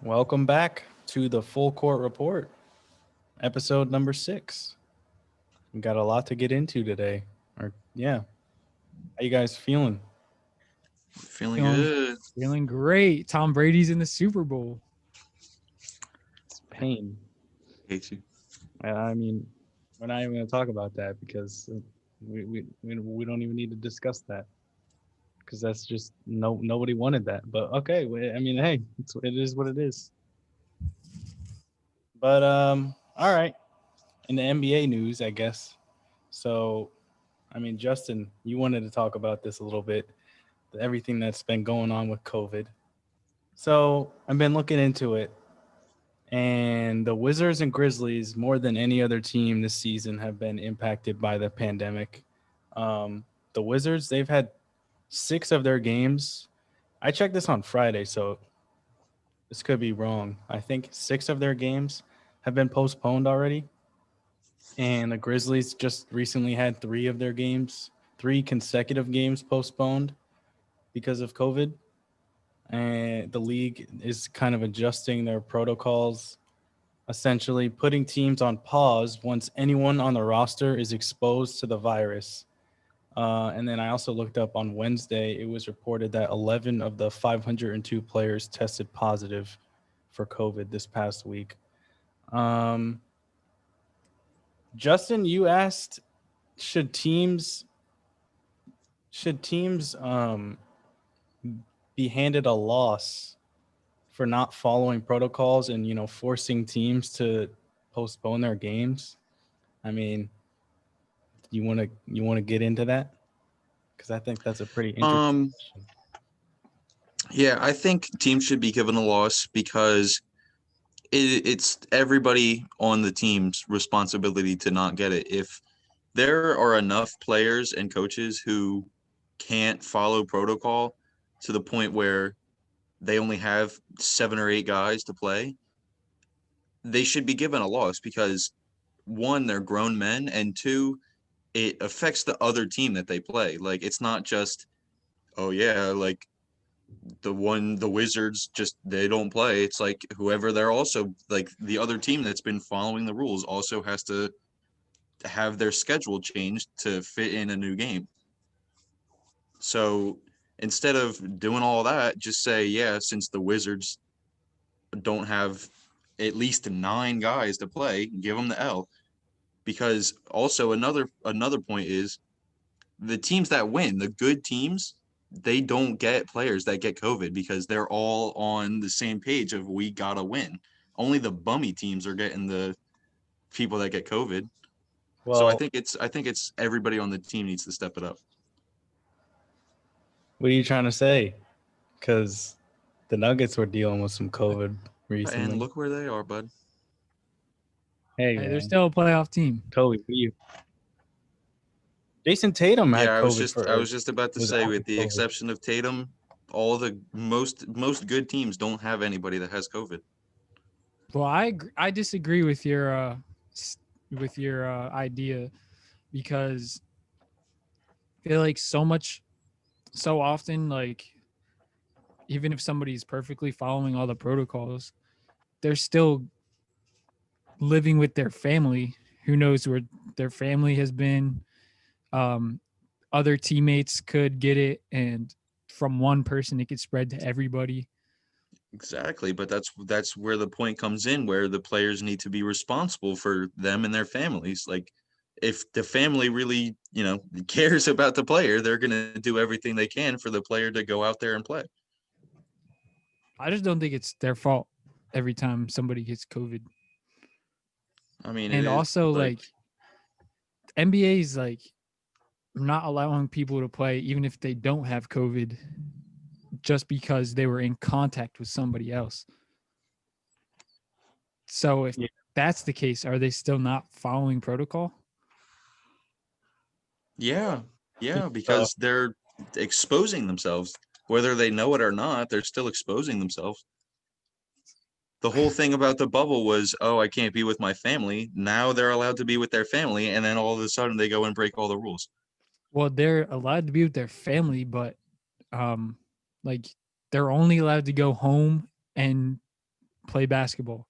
Welcome back to the Full Court Report, episode number 6. We got a lot to get into today. How you guys feeling? Feeling Feeling, good. feeling great. Tom Brady's in the Super Bowl. It's pain. Hate you. I mean, we're not even going to talk about that because we don't even need to discuss that because that's just nobody wanted that. But okay, I mean, hey, it is what it is. But all right. In the NBA news, I guess. So, I mean, Justin, you wanted to talk about this a little bit, everything that's been going on with COVID. So, I've been looking into it, and the Wizards and Grizzlies, more than any other team this season, have been impacted by the pandemic. The Wizards, they've had 6 of their games. I checked this on Friday, so this could be wrong. I think 6 of their games have been postponed already. And the Grizzlies just recently had 3 of their games, 3 consecutive games postponed because of COVID. And the league is kind of adjusting their protocols, essentially putting teams on pause once anyone on the roster is exposed to the virus. And then I also looked up on Wednesday, it was reported that 11 of the 502 players tested positive for COVID this past week. Justin, you asked, should teams be handed a loss for not following protocols and forcing teams to postpone their games? I mean, you want to get into that, because I think that's a pretty interesting question. Yeah, I think teams should be given a loss because it's everybody on the team's responsibility to not get it. If there are enough players and coaches who can't follow protocol to the point where they only have 7 or 8 guys to play, they should be given a loss because, one, they're grown men, and two, it affects the other team that they play. Like, it's not just, oh yeah, like the Wizards just they don't play. It's like whoever they're also like the other team that's been following the rules also has to have their schedule changed to fit in a new game. So instead of doing all that, just say, yeah, since the Wizards don't have at least 9 guys to play, give them the L. Because also another point is the teams that win, the good teams, they don't get players that get COVID because they're all on the same page of we gotta win. Only the bummy teams are getting the people that get COVID. So I Well, think it's everybody on the team needs to step it up. what are you trying to say? Because the Nuggets were dealing with some COVID recently. And look where they are, bud. Hey, Hey, they're man, still a playoff team. Toby, Jason Tatum had Yeah, COVID I was just about to was say, out with with the COVID. exception of Tatum, all the most good teams don't have anybody that has COVID. Well, I disagree with your idea because I feel like so often, like even if somebody's perfectly following all the protocols, they're still living with their family. Who knows where their family has been? Um, Other teammates could get it, and from one person, it could spread to everybody. Exactly, but that's where the point comes in, where the players need to be responsible for them and their families. Like, if the family really, cares about the player, they're going to do everything they can for the player to go out there and play. I just don't think it's their fault every time somebody gets COVID. I mean, it And is also, like, like, NBA is like not allowing people to play even if they don't have COVID just because they were in contact with somebody else. So if Yeah. that's the case, are they still not following protocol? yeah, So because they're exposing themselves. Whether they know it or not, they're still exposing themselves. The whole thing about the bubble was, oh, I can't be with my family. Now they're allowed to be with their family, and then all of a sudden they go and break all the rules. Well, they're allowed to be with their family, but like they're only allowed to go home and play basketball.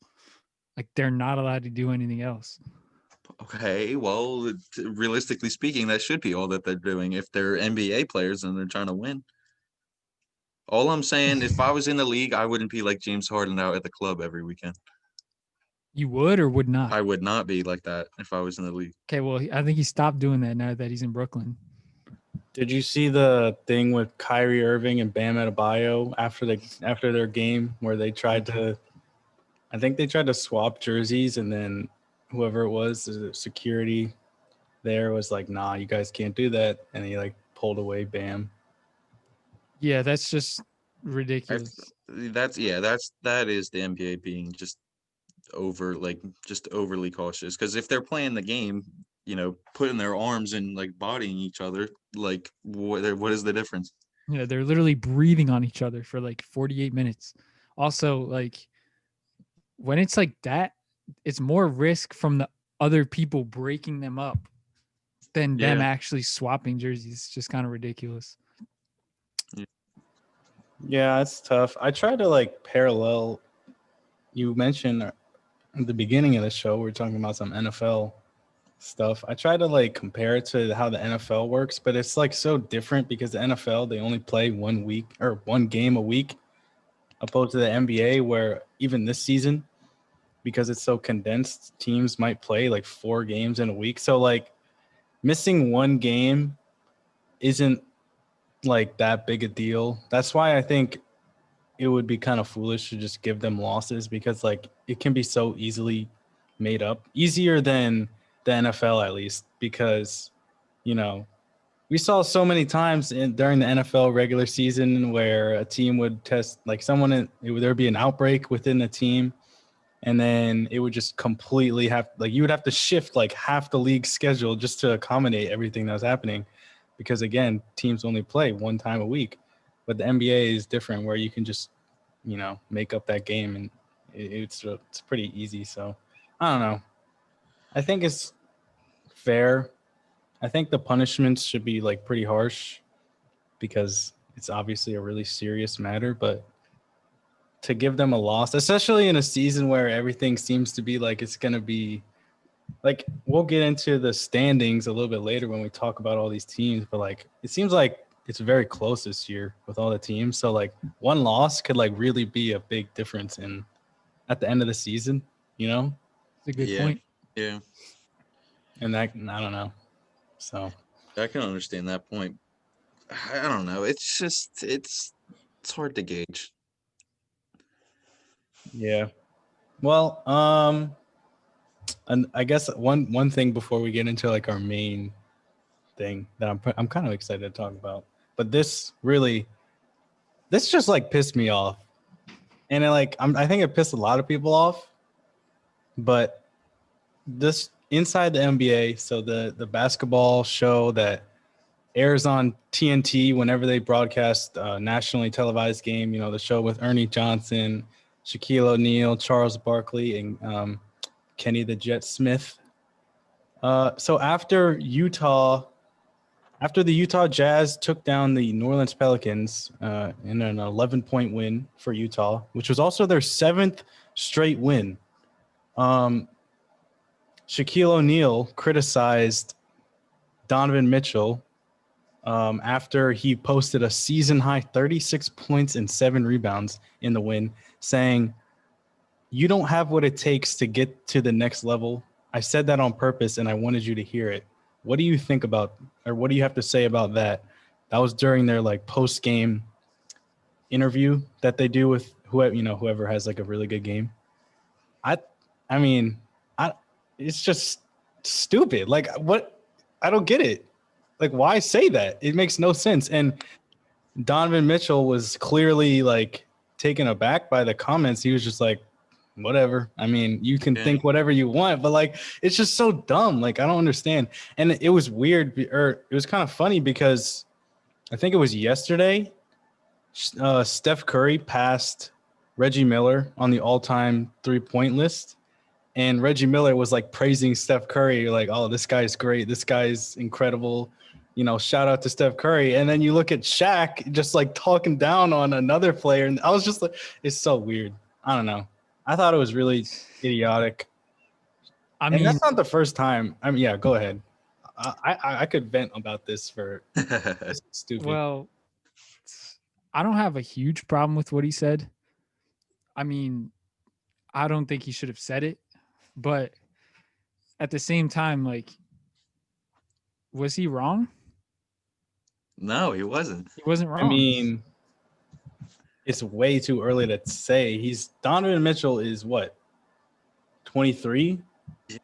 Like they're not allowed to do anything else. Okay, well, realistically speaking, that should be all that they're doing. If they're NBA players and they're trying to win. All I'm saying, if I was in the league, I wouldn't be like James Harden out at the club every weekend. You would or would not? I would not be like that if I was in the league. Okay, well, I think he stopped doing that now that he's in Brooklyn. Did you see the thing with Kyrie Irving and Bam Adebayo after their game where they tried to? I think they tried to swap jerseys, and then whoever it was, the security there was like, "Nah, you guys can't do that," and he like pulled away Bam. Yeah, that's just ridiculous. That is the NBA being just overly cautious. Because if they're playing the game, putting their arms and like bodying each other, like what is the difference? Yeah, they're literally breathing on each other for like 48 minutes. Also, like when it's like that, it's more risk from the other people breaking them up than them actually swapping jerseys. It's just kind of ridiculous. Yeah, it's tough. I try to like parallel. You mentioned at the beginning of the show, we were talking about some NFL stuff. I try to like compare it to how the NFL works, but it's like so different because the NFL, they only play 1 week or one game a week, opposed to the NBA where even this season, because it's so condensed, teams might play like 4 games in a week. So like missing one game isn't like that big a deal. That's why I think it would be kind of foolish to just give them losses, because like it can be so easily made up, easier than the NFL at least, because we saw so many times during the NFL regular season where a team would test like there would be an outbreak within the team, and then it would just completely you would have to shift like half the league schedule just to accommodate everything that was happening. Because again, teams only play one time a week, but the NBA is different where you can just, make up that game, and it's pretty easy. So I don't know. I think it's fair. I think the punishments should be like pretty harsh because it's obviously a really serious matter, but to give them a loss, especially in a season where everything seems to be like it's going to be like, we'll get into the standings a little bit later when we talk about all these teams, but like it seems like it's very close this year with all the teams. So like one loss could like really be a big difference at the end of the season, It's a good point. Yeah. And that, I don't know. So I can understand that point. I don't know. It's just it's hard to gauge. Yeah. Well, and I guess one thing before we get into like our main thing that I'm kind of excited to talk about, but this just like pissed me off, and I think it pissed a lot of people off. But this inside the NBA, so the basketball show that airs on TNT whenever they broadcast a nationally televised game, the show with Ernie Johnson, Shaquille O'Neal, Charles Barkley, and Kenny the Jet Smith. So after the Utah Jazz took down the New Orleans Pelicans in an 11-point win for Utah, which was also their 7th straight win, Shaquille O'Neal criticized Donovan Mitchell after he posted a season-high 36 points and 7 rebounds in the win, saying, "You don't have what it takes to get to the next level. I said that on purpose, and I wanted you to hear it." What do you think about, or what do you have to say about that? That was during their like post-game interview that they do with whoever has like a really good game. I mean, it's just stupid. Like, what? I don't get it. Like, why say that? It makes no sense. And Donovan Mitchell was clearly like taken aback by the comments. He was just like, whatever. I mean, you can think whatever you want, but like, it's just so dumb. Like, I don't understand. And it was weird, or it was kind of funny because I think it was yesterday, Steph Curry passed Reggie Miller on the all-time 3-point list. And Reggie Miller was like praising Steph Curry, like, "Oh, this guy's great. This guy's incredible. Shout out to Steph Curry." And then you look at Shaq just like talking down on another player. And I was just like, it's so weird. I don't know. I thought it was really idiotic. I And mean, that's not the first time. I mean, yeah, go ahead. I could vent about this for this is stupid. well, I don't have a huge problem with what he said. I mean, I don't think he should have said it, but at the same time, like, was he wrong? No, he wasn't. He wasn't wrong. I mean, it's way too early to say. Donovan Mitchell is what, 23?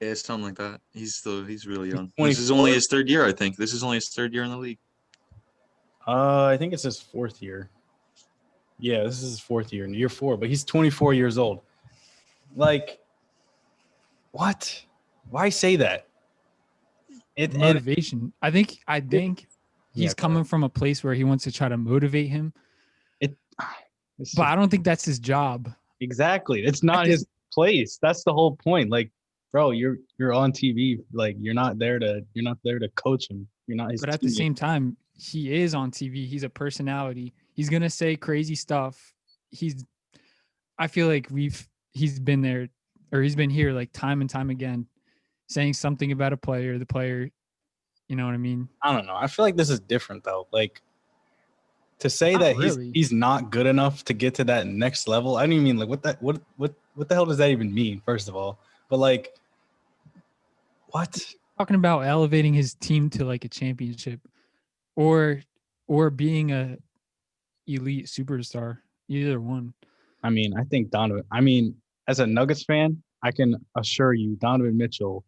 Yeah, something like that. He's really young. 24? This is only his third year, I think. This is only his third year in the league. I think it's his fourth year. Yeah, this is his fourth year, in year 4, but he's 24 years old. Like, what? Why say that? Motivation. I think he's coming from a place where he wants to try to motivate him, but I don't think that's his job. Exactly. It's not his place. That's the whole point. Like, bro, you're on TV. Like, you're not there to coach him. You're not his But at the same time, he is on TV. He's a personality. He's gonna say crazy stuff. I feel like he's been there, or he's been here like time and time again, saying something about the player, you know what I mean? I don't know. I feel like this is different though. Like, to say Not that really. he's not good enough to get to that next level. I don't even mean like what the hell does that even mean, first of all? But like, what? Talking about elevating his team to like a championship, or being a elite superstar. Either one. I mean, I think as a Nuggets fan, I can assure you Donovan Mitchell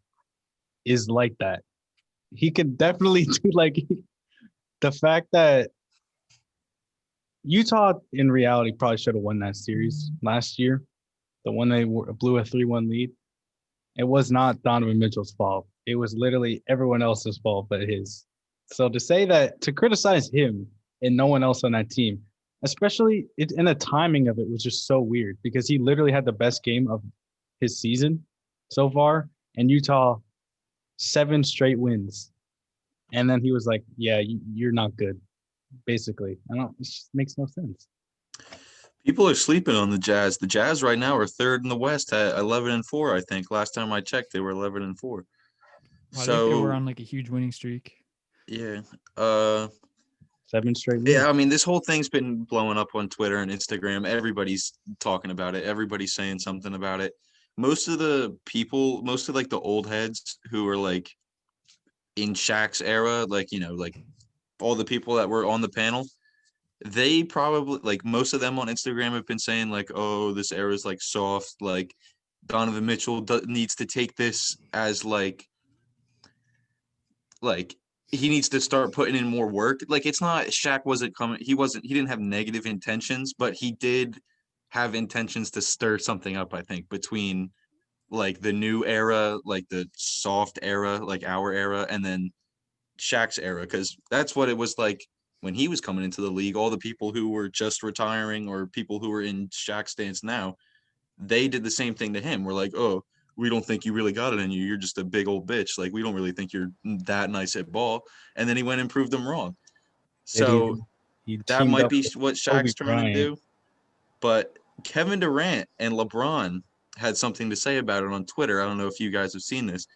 is like that. He could definitely do like the fact that Utah in reality probably should have won that series last year. The one they blew a 3-1 lead. It was not Donovan Mitchell's fault. It was literally everyone else's fault but his. So to criticize him and no one else on that team, especially in the timing of it, was just so weird because he literally had the best game of his season so far, and Utah 7 straight wins. And then he was like, yeah, you're not good, basically. It just makes no sense. People are sleeping on the Jazz. The Jazz right now are third in the West at 11-4. I think last time I checked, they were 11-4. Well, I think they were on like a huge winning streak. Yeah. 7 straight wins. Yeah, I mean, this whole thing's been blowing up on Twitter and Instagram. Everybody's talking about it. Everybody's saying something about it. Most of like the old heads who are like in Shaq's era, like, you know, like all the people that were on the panel, they probably, like, most of them on Instagram have been saying like, oh, this era is like soft, like Donovan Mitchell needs to take this as like he needs to start putting in more work. Like, it's not Shaq wasn't coming. He didn't have negative intentions, but he did have intentions to stir something up, I think, between like the new era, like the soft era, like our era, and then Shaq's era. Because that's what it was like when he was coming into the league. All the people who were just retiring or people who were in Shaq's stance now, they did the same thing to him. We're like, oh, we don't think you really got it in you. You're just a big old bitch. Like, we don't really think you're that nice at ball. And then he went and proved them wrong. So that might be what Shaq's trying to do. But Kevin Durant and LeBron had something to say about it on Twitter. I don't know if you guys have seen this,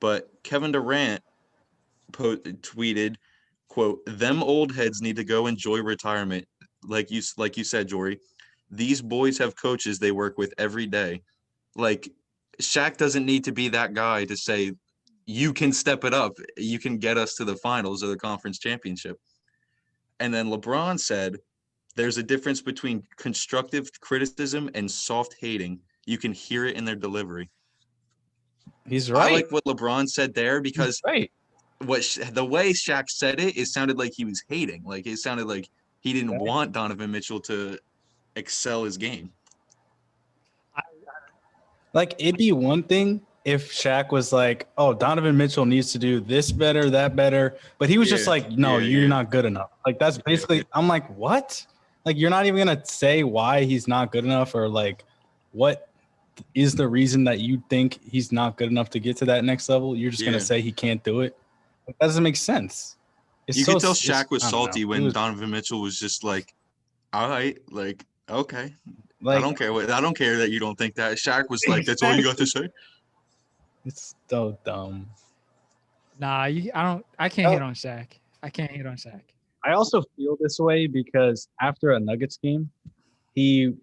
but Kevin Durant tweeted, quote, "Them old heads need to go enjoy retirement. Like you said, Jorie, these boys have coaches they work with every day." Like, Shaq doesn't need to be that guy to say, you can step it up. You can get us to the finals or the conference championship. And then LeBron said, there's a difference between constructive criticism and soft hating. You can hear it in their delivery. He's right. I like what LeBron said there because the way Shaq said it, it sounded like he was hating. Like, it sounded like he didn't want Donovan Mitchell to excel his game. Like, it'd be one thing if Shaq was like, oh, Donovan Mitchell needs to do this better, that better. But he was just like, no, you're not good enough. Like, that's basically, I'm like, what? Like, you're not even going to say why he's not good enough, or like, what is the reason that you think he's not good enough to get to that next level? You're just going to say he can't do it? That doesn't make sense. You could tell Shaq was salty when Donovan Mitchell was just like, all right, like, okay. I don't care that you don't think that. Shaq was like, "That's all you got to say." It's so dumb. Nah, I can't hit on Shaq. I can't hit on Shaq. I also feel this way because after a Nuggets game, he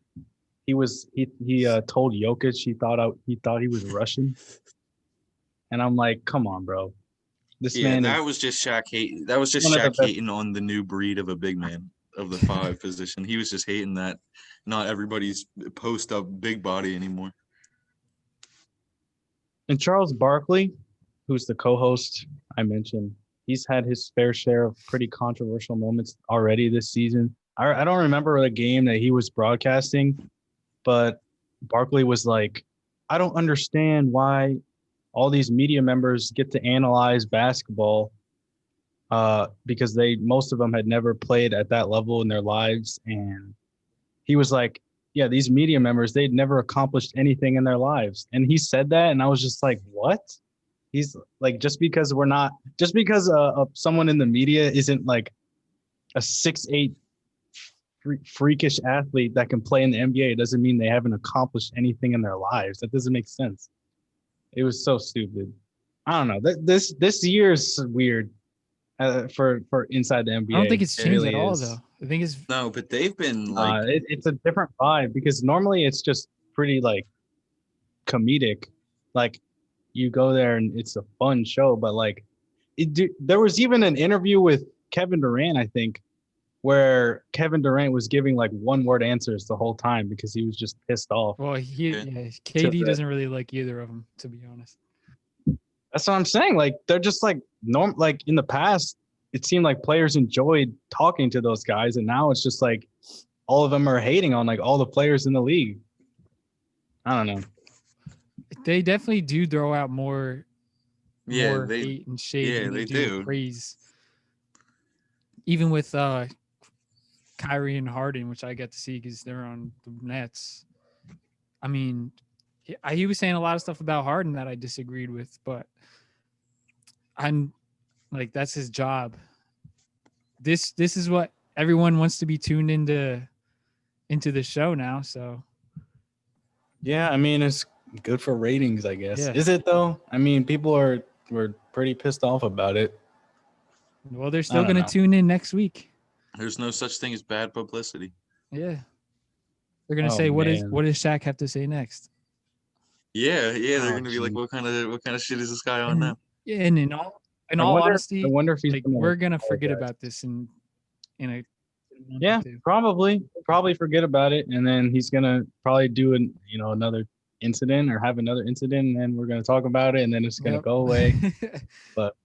told Jokic he thought he was Russian, and I'm like, come on, bro. This man that is was just Shaq hate. That was just one of the Shaq best- hating on the new breed of a big man of the 5 position. He was just hating that not everybody's post up big body anymore. And Charles Barkley, who's the co-host I mentioned, he's had his fair share of pretty controversial moments already this season. I don't remember the game that he was broadcasting, but Barkley was like, I don't understand why all these media members get to analyze basketball because most of them had never played at that level in their lives. And he was like, yeah, these media members, they'd never accomplished anything in their lives. And he said that, and I was just like, what? He's like, just because someone in the media isn't like a 6'8" freakish athlete that can play in the NBA, it doesn't mean they haven't accomplished anything in their lives. That doesn't make sense. It was so stupid. I don't know. This year is weird for inside the NBA. I don't think it's changed really at all, is. though. I think it's No, but they've been like, it's a different vibe because normally it's just pretty like comedic. Like you go there and it's a fun show, but like there was even an interview with Kevin Durant, I think, where Kevin Durant was giving like one-word answers the whole time because he was just pissed off. well, KD doesn't really like either of them, to be honest. That's what I'm saying. Like they're just like like in the past, it seemed like players enjoyed talking to those guys, and now it's just like all of them are hating on like all the players in the league. I don't know. They definitely do throw out more hate and shade than they do praise. Even with Kyrie and Harden, which I get to see because they're on the Nets. I mean, he was saying a lot of stuff about Harden that I disagreed with, but I'm like, that's his job. This is what everyone wants to be tuned into the show now. So Yeah, I mean it's good for ratings, I guess. Yeah. Is it though? I mean, people were pretty pissed off about it. well, they're still going to tune in next week. there's no such thing as bad publicity. Yeah. They're going to Oh, say, what man. does Shaq have to say next? Yeah, they're Oh, gonna be like, geez. what kind of shit is this guy on now? Yeah, and in all honesty, I wonder if he's like, gonna we're going to forget apologize. about this in a Yeah, probably forget about it, and then he's gonna probably do another incident or have another incident, and then we're gonna talk about it, and then it's gonna go away. But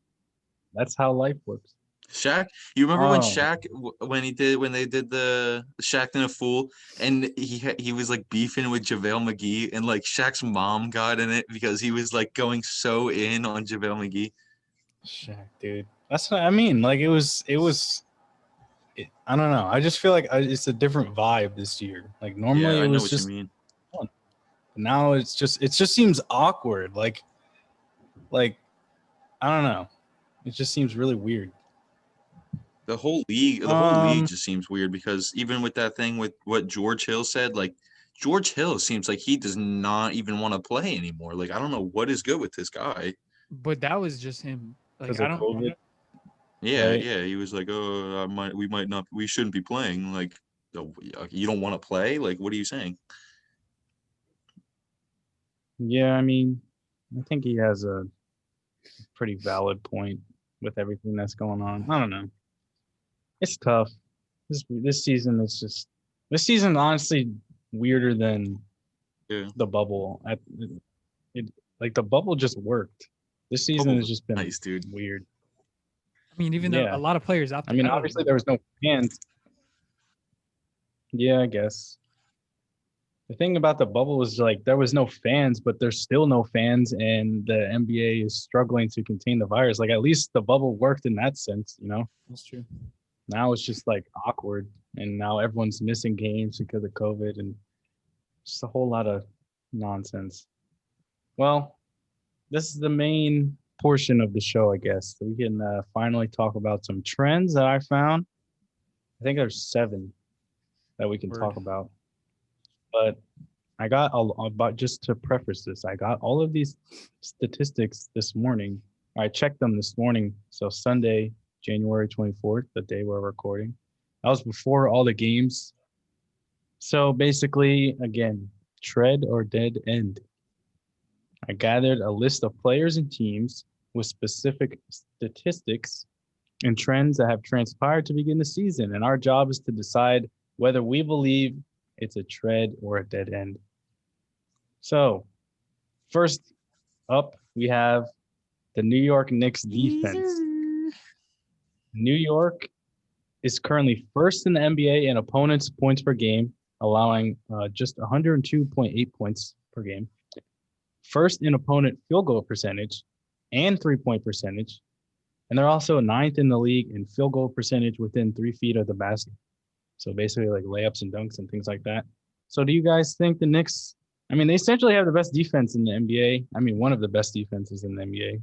that's how life works. Shaq, you remember when Oh. Shaq when they did the Shaq in a Fool, and he was like beefing with JaVale McGee, and like Shaq's mom got in it because he was like going so in on JaVale McGee. Shaq, dude. That's what I mean. Like it was. I don't know. I just feel like it's a different vibe this year. Like normally Yeah, I it know was what just you mean. now it just seems awkward. Like I don't know. It just seems really weird. The whole league just seems weird because even with that thing with what George Hill said, like George Hill seems like he does not even want to play anymore. Like I don't know what is good with this guy. But that was just him. Like Because of COVID. Yeah, Right. yeah. He was like, "Oh, we shouldn't be playing." Like, you don't want to play? Like, what are you saying? Yeah, I mean, I think he has a pretty valid point with everything that's going on. I don't know. It's tough. This season honestly weirder than the bubble. Like the bubble just worked. This season Bubble has just been nice, dude. weird. I mean, even though a lot of players out I mean, obviously there was no fans. Yeah, I guess. The thing about the bubble is like there was no fans, but there's still no fans, and the NBA is struggling to contain the virus. Like at least the bubble worked in that sense, you know? That's true. Now it's just like awkward, and now everyone's missing games because of COVID, and just a whole lot of nonsense. Well, this is the main portion of the show, I guess. So we can finally talk about some trends that I found. I think there's 7 that we can talk about. But I got about just to preface this, I got all of these statistics this morning. I checked them this morning. So Sunday, January 24th, the day we're recording. That was before all the games. So basically, again, tread or dead end. I gathered a list of players and teams with specific statistics and trends that have transpired to begin the season. And our job is to decide whether we believe it's a tread or a dead end. So, first up, we have the New York Knicks defense. New York is currently first in the NBA in opponents' points per game, allowing just 102.8 points per game. First in opponent field goal percentage and three-point percentage. And they're also ninth in the league in field goal percentage within 3 feet of the basket. So basically like layups and dunks and things like that. So do you guys think the Knicks, I mean, they essentially have the best defense in the NBA. I mean, one of the best defenses in the NBA.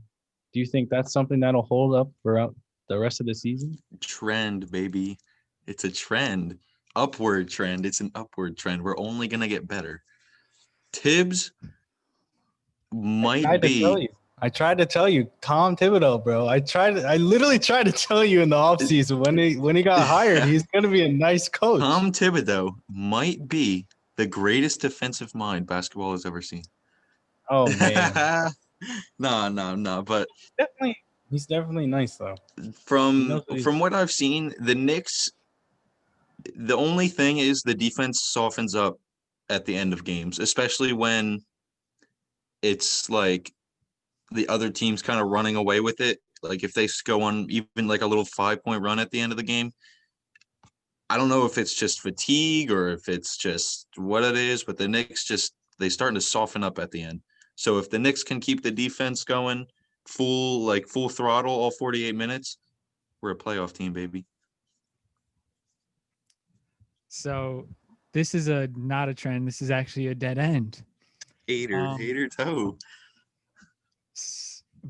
Do you think that's something that'll hold up throughout the rest of the season? Trend, baby. It's a trend. Upward trend. It's an upward trend. We're only going to get better. Tibbs might be. I tried to tell you, Tom Thibodeau, bro. I literally tried to tell you in the offseason when he got hired, he's gonna be a nice coach. Tom Thibodeau might be the greatest defensive mind basketball has ever seen. Oh man. No. But he's definitely nice though. From what I've seen, the Knicks, the only thing is the defense softens up at the end of games, especially when it's like the other team's kind of running away with it. Like if they go on even like a little 5-point run at the end of the game, I don't know if it's just fatigue or if it's just what it is, but the Knicks they starting to soften up at the end. So if the Knicks can keep the defense going full throttle all 48 minutes, we're a playoff team, baby. So this is not a trend. This is actually a dead end. Hater toe.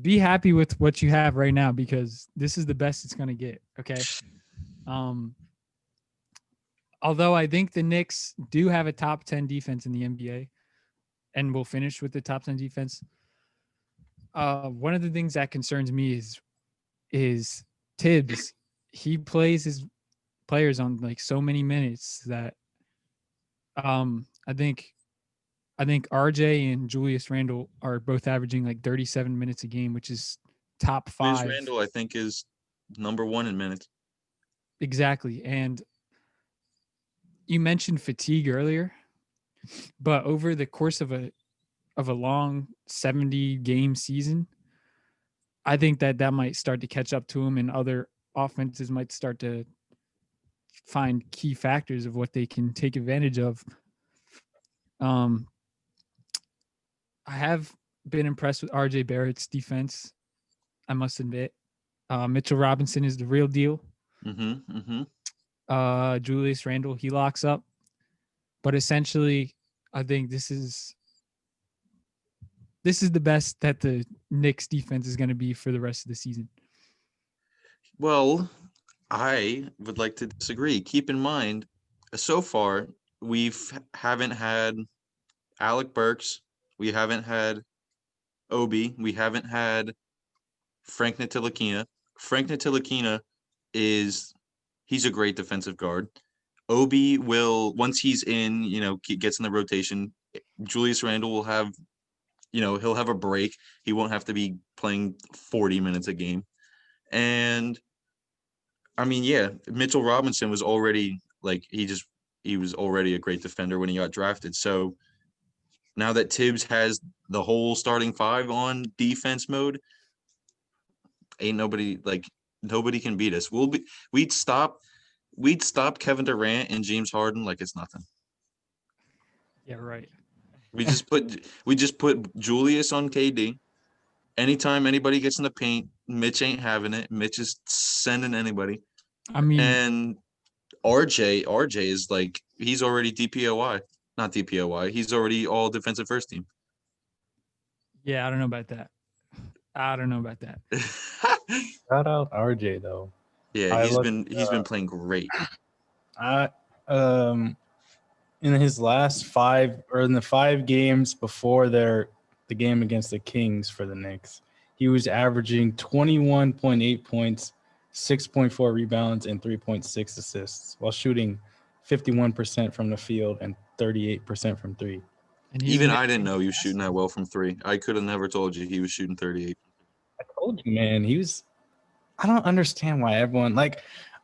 Be happy with what you have right now because this is the best it's going to get. Okay. Although I think the Knicks do have a top 10 defense in the NBA and will finish with the top 10 defense. One of the things that concerns me is Tibbs. He plays his players on like so many minutes that I think RJ and Julius Randle are both averaging like 37 minutes a game, which is top 5. Julius Randle, I think, is number 1 in minutes. Exactly. And you mentioned fatigue earlier, but over the course of a long 70-game season, I think that might start to catch up to him and other offenses might start to find key factors of what they can take advantage of. I have been impressed with RJ Barrett's defense, I must admit. Mitchell Robinson is the real deal. Julius Randle, he locks up. But essentially, I think this is the best that the Knicks defense is going to be for the rest of the season. Well, I would like to disagree. Keep in mind, so far, we haven't had Alec Burks. We haven't had Obi. We haven't had Frank Ntilikina. Frank Ntilikina he's a great defensive guard. Obi will, once he's in, gets in the rotation, Julius Randle will have, he'll have a break. He won't have to be playing 40 minutes a game. And I mean, yeah, Mitchell Robinson was already he was already a great defender when he got drafted. So now that Tibbs has the whole starting 5 on defense mode, ain't nobody can beat us. We'd stop Kevin Durant and James Harden like it's nothing. Yeah, right. We just put Julius on KD. Anytime anybody gets in the paint, Mitch ain't having it. Mitch is sending anybody. I mean, and RJ is he's already DPOY. Not DPOY. He's already all defensive first team. Yeah, I don't know about that. Shout out RJ though. Yeah, he's been playing great. in his last 5 or in the 5 games before the game against the Kings for the Knicks, he was averaging 21.8 points, 6.4 rebounds, and 3.6 assists while shooting 51% from the field and 38% from 3. And Even I didn't know he was shooting that well from 3. I could have never told you he was shooting 38. I told you, man, I don't understand why everyone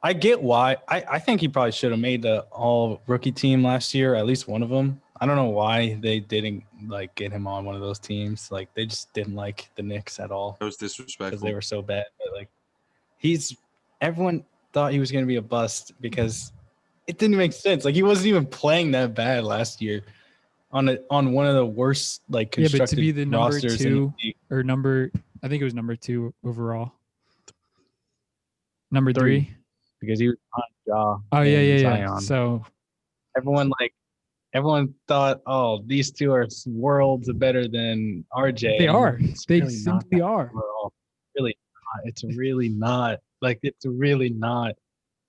I get why. I think he probably should have made the all rookie team last year, at least one of them. I don't know why they didn't get him on one of those teams. They just didn't like the Knicks at all. That was disrespectful. Because they were so bad. But everyone thought he was going to be a bust because it didn't make sense. He wasn't even playing that bad last year on one of the worst constructed but to be the number rosters 2 or I think it was number 2 overall. Number 3 because he was on Ja. Oh yeah. Zion. So everyone thought, oh, these two are worlds better than RJ. They are. They really simply are. Really not. It's really not. It's really not.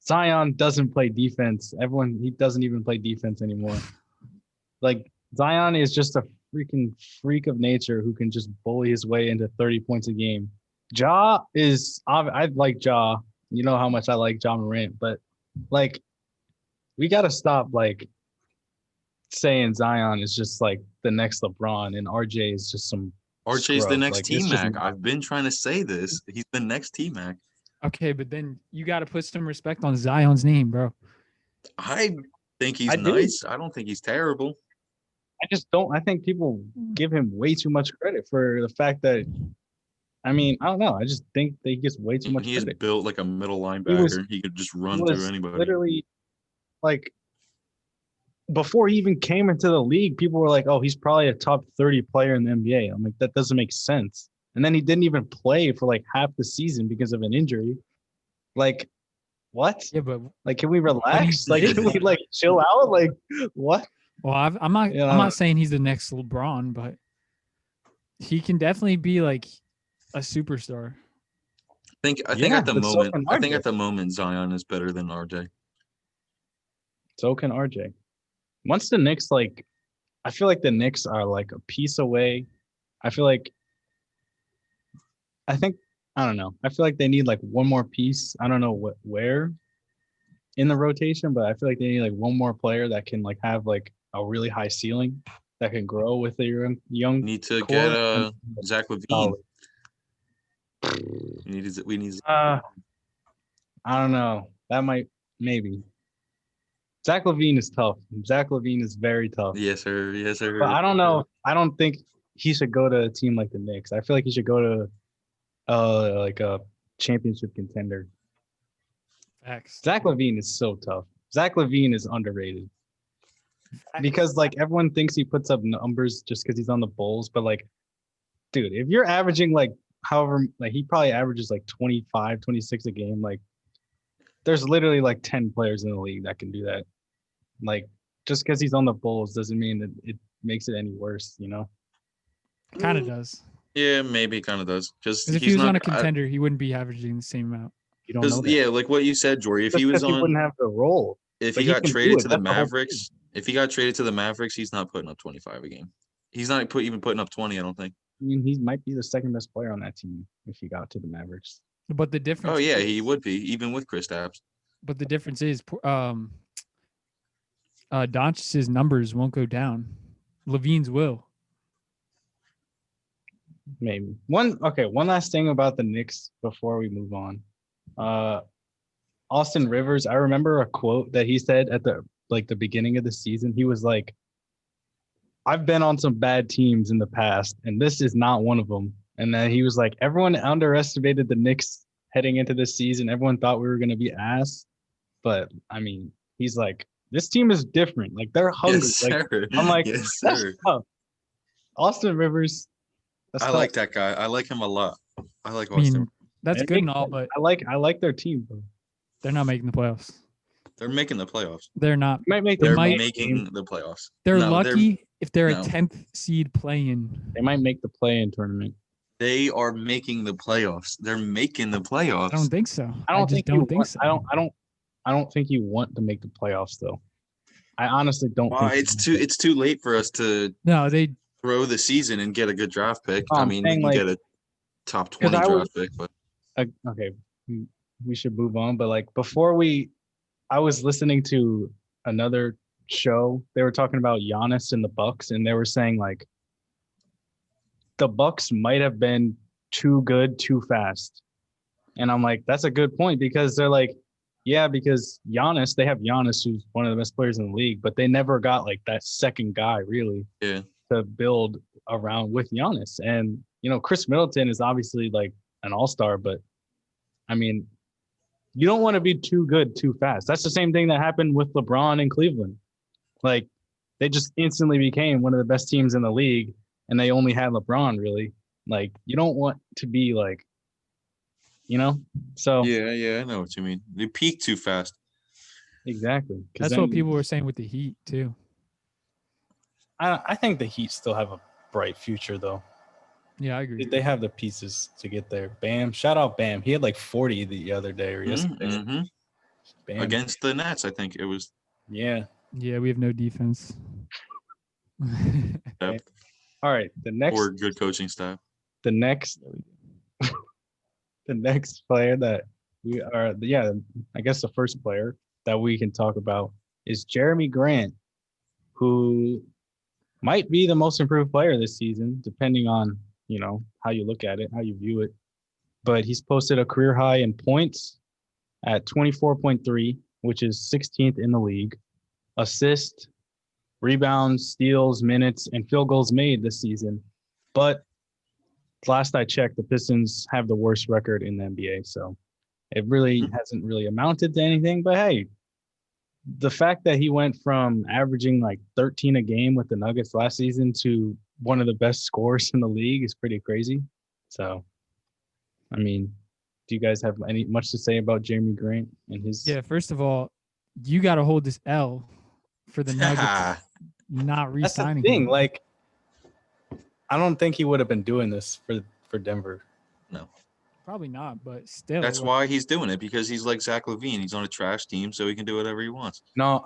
Zion doesn't play defense. He doesn't even play defense anymore. Zion is just a freaking freak of nature who can just bully his way into 30 points a game. Ja is, I like Ja. You know how much I like Ja Morant, but we got to stop saying Zion is just the next LeBron and RJ is just some RJ's scrub. the next T-Mac. I've been trying to say this. He's the next T-Mac. Okay, but then you got to put some respect on Zion's name, bro. I think he's nice. I don't think he's terrible. I just don't. I think people give him way too much credit for the fact that, I don't know. I just think that he gets way too much credit. He's built like a middle linebacker. He could just run through anybody. Literally, before he even came into the league, people were like, oh, he's probably a top 30 player in the NBA. I'm like, that doesn't make sense. And then he didn't even play for half the season because of an injury. What? Yeah, but can we relax? Can we chill out? What? Well, I'm not saying he's the next LeBron, but he can definitely be a superstar. I think at the moment Zion is better than RJ. So can RJ. Once the Knicks I feel like the Knicks are a piece away. I feel I don't know. I feel like they need one more piece. I don't know where in the rotation, but I feel like they need one more player that can have a really high ceiling that can grow with a young. Need to get Zach LaVine. We need. I don't know. That maybe. Zach LaVine is tough. Zach LaVine is very tough. Yes, sir. Yes, sir. But I don't know. I don't think he should go to a team like the Knicks. I feel like he should go to a championship contender. Facts. Zach LaVine is so tough. Zach LaVine is underrated. Because everyone thinks he puts up numbers just because he's on the Bulls, but dude, if you're averaging however he probably averages 25, 26 a game, there's literally 10 players in the league that can do that. Just because he's on the Bulls doesn't mean that it makes it any worse, Kind of does. Yeah, maybe it kind of does. Because if he was on a contender, he wouldn't be averaging the same amount. You don't know that. Yeah, like what you said, Jorie. If he was on, he wouldn't have the role. If he got traded to the Mavericks, he's not putting up 25 a game. He's not even putting up 20. I don't think. He might be the second best player on that team if he got to the Mavericks. But the difference. Oh yeah, he would be even with Kristaps. But the difference is, Doncic's numbers won't go down. Levine's will. Maybe one last thing about the Knicks before we move on. Austin Rivers, I remember a quote that he said at the beginning of the season. He was like, I've been on some bad teams in the past, and this is not one of them. And then he was like, everyone underestimated the Knicks heading into this season. Everyone thought we were going to be ass. But, he's like, this team is different. They're hungry. Yes, sir. I'm like, yes, that's sir. tough. Austin Rivers. I like that guy. I like him a lot. I like Austin. That's good and all, but I like their team, bro. They're not making the playoffs. They're making the playoffs. They're not. They're making the playoffs. They're lucky if they're a 10th seed play-in. They might make the play-in tournament. They are making the playoffs. They're making the playoffs. I don't think so. I don't think so. I don't think you want to make the playoffs though. I honestly don't Well, think it's too late for us to No, they throw the season and get a good draft pick. Oh, I I'm mean, we saying, can like, get a top 20 I was draft pick, but okay. We should move on, but like I was listening to another show. They were talking about Giannis and the Bucks, and they were saying like the Bucks might have been too good too fast. And I'm like, that's a good point because they're like, yeah, because Giannis, they have Giannis, who's one of the best players in the league, but they never got like that second guy really yeah. to build around with Giannis. And, Chris Middleton is obviously like an all-star, but I mean, you don't want to be too good too fast. That's the same thing that happened with LeBron in Cleveland. Like, they just instantly became one of the best teams in the league, and they only had LeBron really. Like, you don't want to be like, so Yeah, I know what you mean. They peak too fast. exactly. that's what people were saying with the Heat too. I think the Heat still have a bright future though. Yeah, I agree. They have the pieces to get there. Bam, shout out Bam. He had like 40 the other day or yesterday. Mm-hmm. Bam. Against the Nets, I think it was. Yeah. Yeah, we have no defense. Yep. All right. Or good coaching staff. The next player that I guess the first player that we can talk about is Jerami Grant, who might be the most improved player this season, depending on, how you look at it, how you view it. But he's posted a career high in points at 24.3, which is 16th in the league. Assists, rebounds, steals, minutes, and field goals made this season. But last I checked, the Pistons have the worst record in the NBA. So it really hasn't really amounted to anything. But hey, the fact that he went from averaging like 13 a game with the Nuggets last season to one of the best scorers in the league is pretty crazy. So, I mean, do you guys have much to say about Jerami Grant and his? Yeah, first of all, you got to hold this L for the Nuggets not That's the re-signing thing. him. Like, I don't think he would have been doing this for Denver. No. Probably not, but still. That's why he's doing it, because he's like Zach LaVine. He's on a trash team, so he can do whatever he wants. No,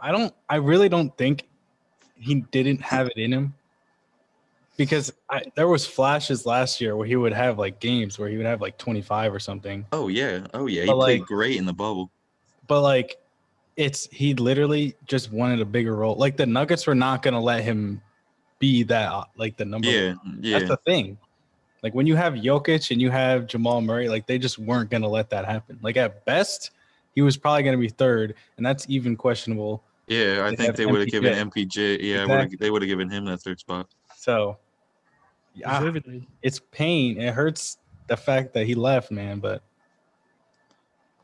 I really don't think he didn't have it in him, because there was flashes last year where he would have like games where he would have like 25 or something. Oh yeah. He But, played like, great in the bubble. But like, he literally just wanted a bigger role. Like the Nuggets were not going to let him be that like the number one. Yeah. That's the thing. Like when you have Jokic and you have Jamal Murray, like they just weren't going to let that happen. Like at best, he was probably going to be third, and that's even questionable. Yeah, I think they would have given MPJ. Yeah, Exactly. they would have given him that third spot. So, Deservedly. It's pain. It hurts the fact that he left, man. But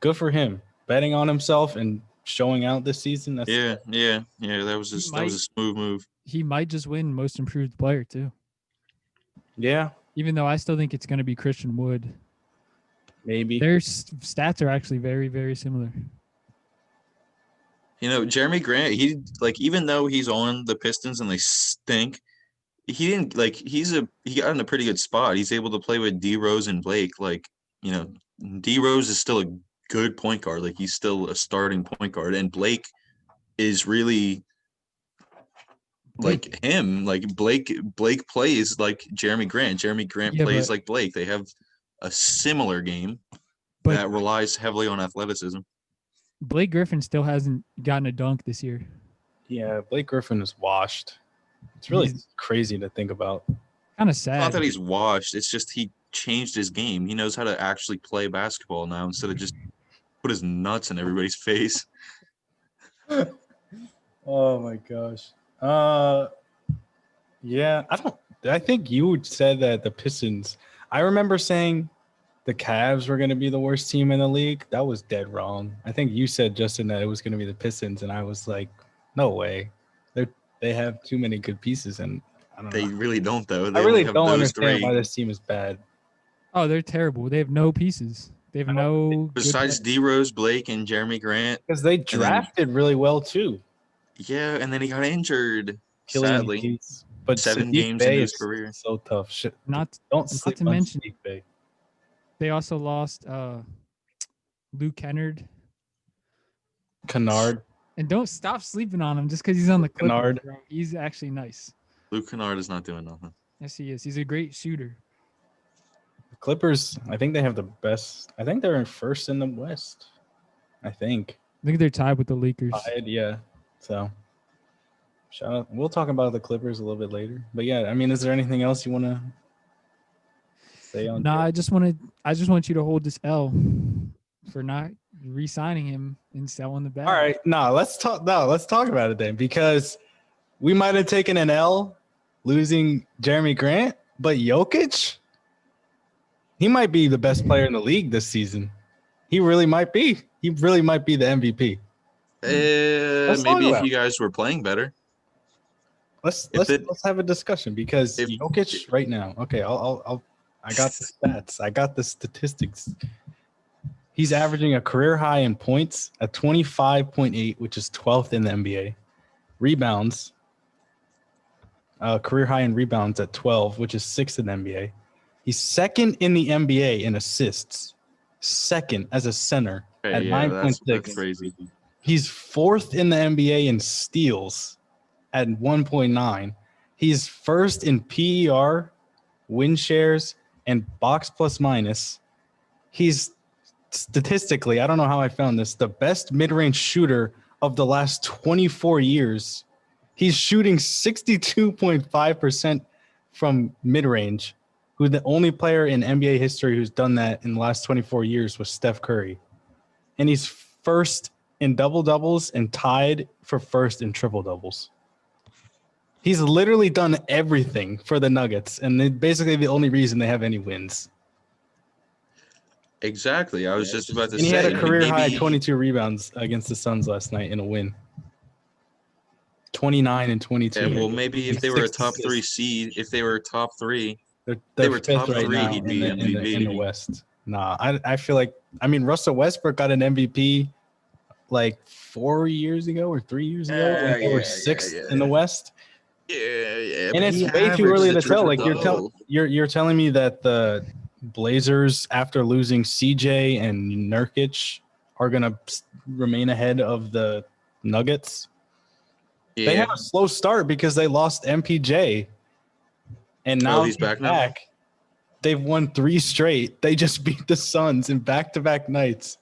good for him, betting on himself and showing out this season. That's Yeah. That was a smooth move. He might just win most improved player too. Yeah. Even though I still think it's going to be Christian Wood. Maybe. Their stats are actually very, very similar. Jerami Grant, even though he's on the Pistons and they stink, he didn't he got in a pretty good spot. He's able to play with D Rose and Blake. D Rose is still a good point guard. Like he's still a starting point guard, and Blake is really like him. Like Blake plays like Jerami Grant. Jerami Grant plays like Blake. They have a similar game that relies heavily on athleticism. Blake Griffin still hasn't gotten a dunk this year. Yeah, Blake Griffin is washed. It's really crazy to think about. Kind of sad. It's not that he's washed. It's just he changed his game. He knows how to actually play basketball now instead of just put his nuts in everybody's face. Oh my gosh. Yeah, I think you said that the Pistons. I remember saying the Cavs were going to be the worst team in the league. That was dead wrong. I think you said, Justin, that it was going to be the Pistons, and I was like, no way. They have too many good pieces, and I don't know. They really don't, though. I really don't understand why this team is bad. Oh, they're terrible. They have no pieces. They have no. Besides D Rose, Blake, and Jerami Grant. Because they drafted really well, too. Yeah, and then he got injured, sadly. But 7 games in his career. So tough. Shit. Not to mention, they also lost Luke Kennard. Kennard. And don't stop sleeping on him just because he's on the Clippers, Leonard. bro. He's actually nice. Luke Kennard is not doing nothing. Yes, he is. He's a great shooter. Clippers, I think they have the best. I think they're in first in the West. I think. I think they're tied with the Lakers. Yeah. So, shout out. We'll talk about the Clippers a little bit later. But yeah, I mean, is there anything else you want to say on? Nah, I just want you to hold this L for not re-signing him and selling the bag. All right, let's talk about it then, because we might have taken an L losing Jerami Grant, but Jokic, he might be the best player in the league this season. He really might be. He really might be the MVP. Maybe if you guys were playing better. Let's have a discussion, because Jokic right now. Okay, I got the stats. I got the statistics. He's averaging a career high in points at 25.8, which is 12th in the NBA. Rebounds, career high in rebounds at 12, which is 6th in the NBA. He's second in the NBA in assists, second as a center at 9.6. That's crazy. He's 4th in the NBA in steals at 1.9. He's first in PER, win shares, and box plus minus. He's statistically, I don't know how I found this, the best mid-range shooter of the last 24 years. He's shooting 62.5% from mid-range, who the only player in NBA history who's done that in the last 24 years was Steph Curry. And he's first in double-doubles and tied for first in triple-doubles. He's literally done everything for the Nuggets, and basically the only reason they have any wins. Exactly. I was just about to say. And he had a career high 22 rebounds against the Suns last night in a win. 29 and 22. Yeah, well, maybe if they were a top 3 seed, if they were top 3, they were top 3, he'd be MVP. In the West. Nah, I feel like, I mean, Russell Westbrook got an MVP like 4 years ago or 3 years ago when they were 6th in the West. Yeah. And it's way too early to tell. Like you're telling me that the Blazers, after losing CJ and Nurkic, are gonna remain ahead of the Nuggets. Yeah. They had a slow start because they lost MPJ, and now he's back now. They've won 3 straight. They just beat the Suns in back-to-back nights.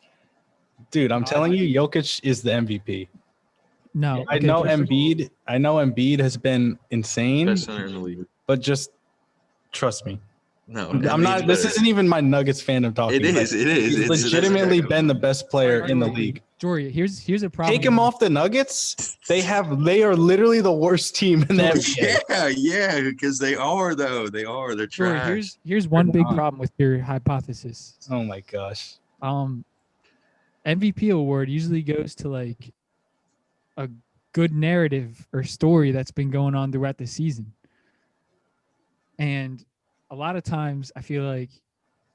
Dude, I'm telling you, Jokic is the MVP. No, I know Embiid. I know Embiid has been insane. Best center in the league. But just trust me. No, I'm not. This isn't even my Nuggets fandom talking. It is. He's legitimately been the best player in the league. Jorie, here's a problem. Take him off the Nuggets. They are literally the worst team in the NBA. Yeah, because they are though. They are. They're trash. Jorie, here's one big problem with your hypothesis. Oh my gosh. MVP award usually goes to like a good narrative or story that's been going on throughout the season. And a lot of times I feel like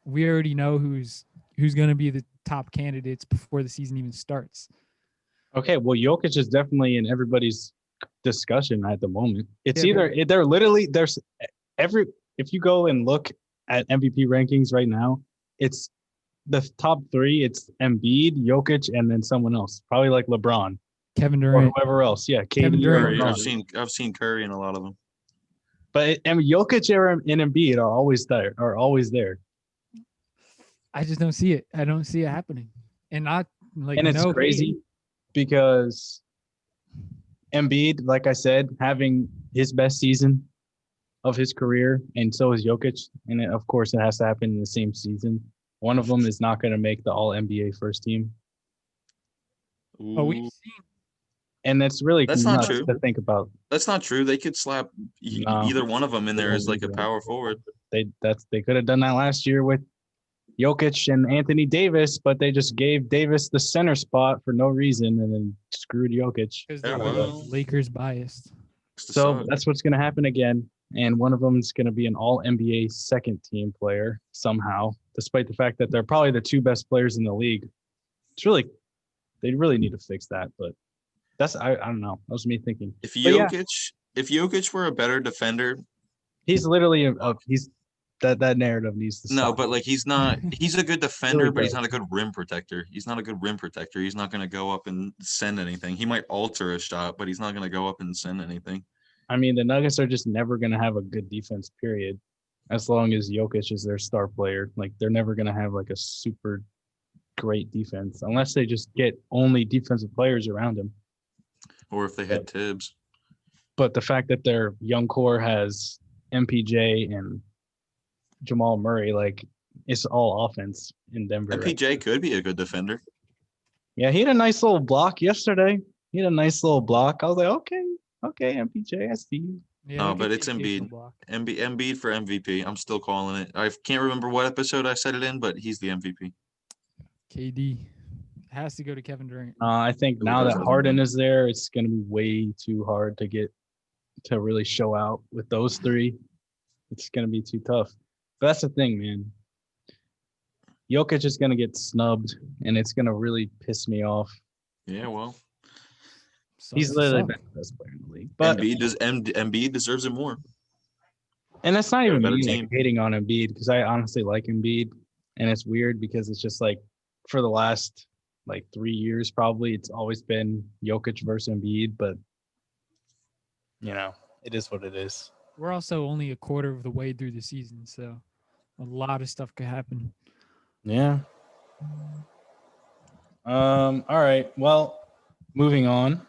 we already know who's going to be the top candidates before the season even starts. Okay, well, Jokic is definitely in everybody's discussion at the moment. It's if you go and look at MVP rankings right now, it's the top 3. It's Embiid, Jokic, and then someone else, probably like LeBron, Kevin Durant, or whoever else. Yeah, Kevin Durant. I've seen Curry in a lot of them. But Jokic and Embiid are always there. I just don't see it. I don't see it happening. And it's crazy because Embiid, like I said, having his best season of his career, and so is Jokic. And of course, it has to happen in the same season. One of them is not going to make the All-NBA first team. Ooh. Oh, we've seen. And that's not true to think about. That's not true. They could slap either one of them in there as like a power forward. They could have done that last year with Jokic and Anthony Davis, but they just gave Davis the center spot for no reason and then screwed Jokic. Because they're Lakers biased. So that's what's going to happen again. And one of them is going to be an All-NBA second team player somehow, despite the fact that they're probably the 2 best players in the league. They really need to fix that, but I don't know. That was me thinking. If Jokic were a better defender, he's literally That narrative needs to No, stop. but like he's not. He's a good defender, Really but he's does. not a good rim protector. He's not a good rim protector. He's not going to go up and send anything. He might alter a shot, but he's not going to go up and send anything. I mean, the Nuggets are just never going to have a good defense, period. As long as Jokic is their star player, like they're never going to have like a super great defense unless they just get only defensive players around him. Or if they had Tibbs. But the fact that their young core has MPJ and Jamal Murray, like it's all offense in Denver. MPJ could be a good defender. Yeah, he had a nice little block yesterday. He had a nice little block. I was like, okay, MPJ, I see you. Yeah, No, they but could it's take the Embiid. block. Embiid for MVP. I'm still calling it. I can't remember what episode I said it in, but he's the MVP. KD has to go to Kevin Durant. I think Really now that doesn't. Harden is there, it's going to be way too hard to get to really show out with those three. It's going to be too tough. But that's the thing, man. Jokic is going to get snubbed, and it's going to really piss me off. Yeah, well, He's Sucks to literally suck. been the best player in the league. But Embiid deserves it more. and it's not They're a even better me team. like, hating on Embiid because I honestly like Embiid, and it's weird because it's just like for the last like 3 years probably it's always been Jokic versus Embiid, but it is what it is. We're also only a quarter of the way through the season, so a lot of stuff could happen. Yeah. All right. Well, moving on.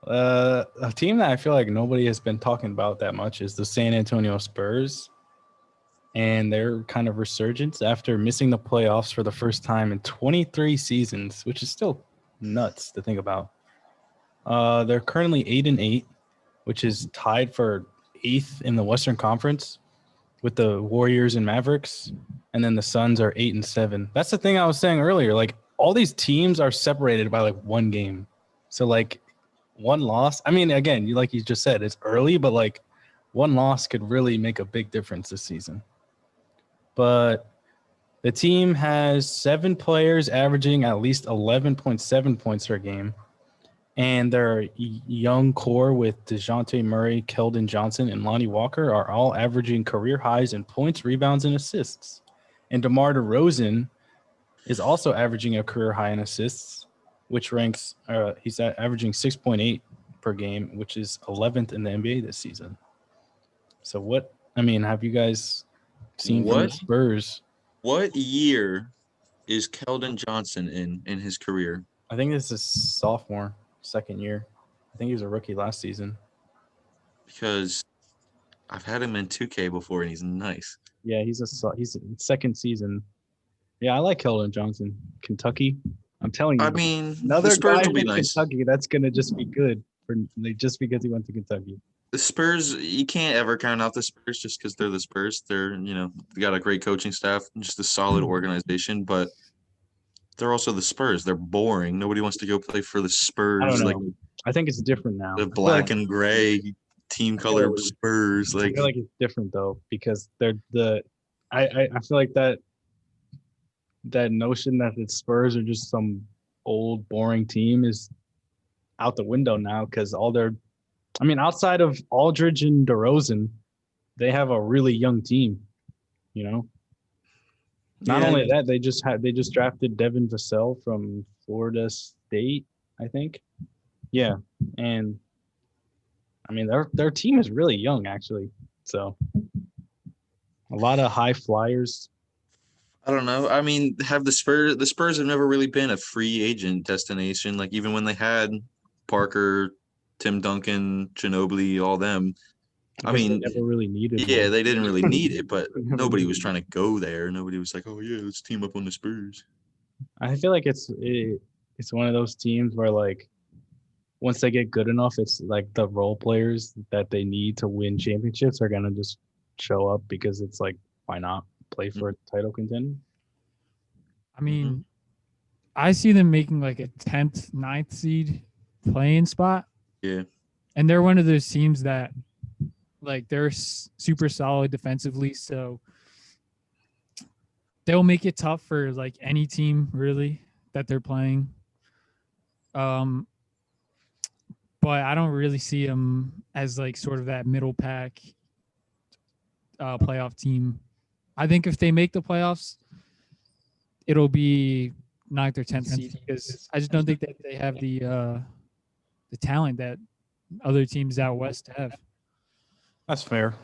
A team that I feel like nobody has been talking about that much is the San Antonio Spurs. And their kind of resurgence after missing the playoffs for the first time in 23 seasons, which is still nuts to think about. They're currently 8-8, which is tied for 8th in the Western Conference with the Warriors and Mavericks. And then the Suns are 8-7. That's the thing I was saying earlier. Like all these teams are separated by like one game. So like one loss. I mean, again, like you just said, it's early, but like one loss could really make a big difference this season. But the team has 7 players averaging at least 11.7 points per game. And their young core with DeJounte Murray, Keldon Johnson, and Lonnie Walker are all averaging career highs in points, rebounds, and assists. And DeMar DeRozan is also averaging a career high in assists, which ranks he's averaging 6.8 per game, which is 11th in the NBA this season. So have you guys seen from the Spurs? What year is Keldon Johnson in his career? I think this is sophomore, second year. I think he was a rookie last season. Because I've had him in 2K before, and he's nice. Yeah, he's second season. Yeah, I like Keldon Johnson. Kentucky. I'm telling you. I mean, another the Spurs guy will be from nice. Kentucky that's gonna just be good just because he went to Kentucky. The Spurs, you can't ever count out the Spurs just because they're the Spurs. They're, they got a great coaching staff, just a solid organization, but they're also the Spurs. They're boring. Nobody wants to go play for the Spurs. I don't know. Like I think it's different now. the black and gray team color Spurs. I Like feel like it's different though because they're I feel like that notion that the Spurs are just some old boring team is out the window now because outside of Aldridge and DeRozan, they have a really young team. Not only that, they just drafted Devin Vassell from Florida State, I think. Yeah, and their team is really young actually. So a lot of high flyers. I don't know. I mean, the Spurs have never really been a free agent destination. Like even when they had Parker, Tim Duncan, Ginobili, all them. I mean, they never really needed. Yeah, they didn't really need it, but nobody was trying to go there. Nobody was like, "Oh yeah, let's team up on the Spurs." I feel like it's one of those teams where like once they get good enough, it's like the role players that they need to win championships are gonna just show up because it's like why not play for a title contender? I mean, I see them making like a 10th, 9th seed playing spot. Yeah. And they're one of those teams that like they're super solid defensively, so they'll make it tough for like any team really that they're playing. But I don't really see them as like sort of that middle pack playoff team I think if they make the playoffs, it'll be 9th or 10th seed because I just don't think that they have the talent that other teams out west have. That's fair.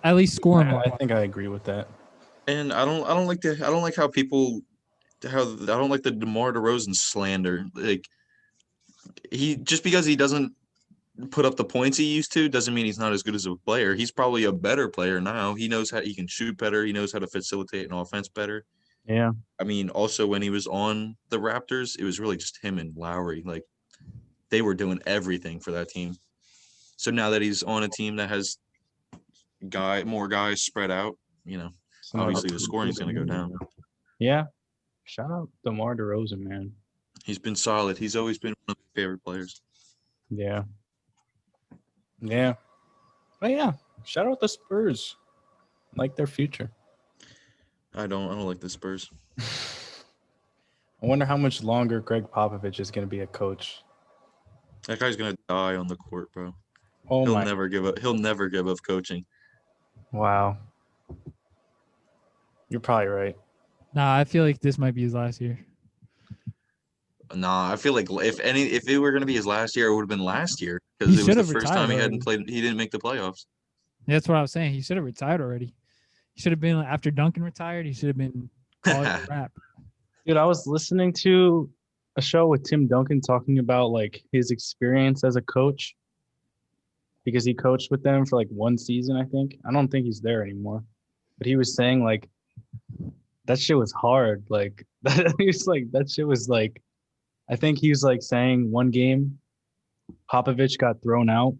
At least scoring. I think I agree with that. And I don't like how I don't like the DeMar DeRozan slander. Like just because he doesn't put up the points he used to doesn't mean he's not as good as a player. He's probably a better player now. He knows how he can shoot better. He knows how to facilitate an offense better. Yeah. I mean, also when he was on the Raptors, it was really just him and Lowry. Like they were doing everything for that team. So now that he's on a team that has more guys spread out, obviously the scoring is going to go down. Yeah. Shout out DeMar DeRozan, man. He's been solid. He's always been one of my favorite players. Yeah. Yeah. But yeah, shout out the Spurs. Like their future. I don't like the Spurs. I wonder how much longer Greg Popovich is going to be a coach. That guy's going to die on the court, bro. Oh He'll my. never give up. He'll never give up coaching. Wow. You're probably right. Nah, I feel like this might be his last year. Nah, I feel like if it were going to be his last year, it would have been last year because it was the first time he hadn't played. He didn't make the playoffs. That's what I was saying. He should have retired already. He should have been after Duncan retired. He should have been calling it a wrap. Dude, I was listening to a show with Tim Duncan talking about like his experience as a coach because he coached with them for like one season, I think. I don't think he's there anymore. But he was saying like that shit was hard. Like that shit was like I think he was like saying one game Popovich got thrown out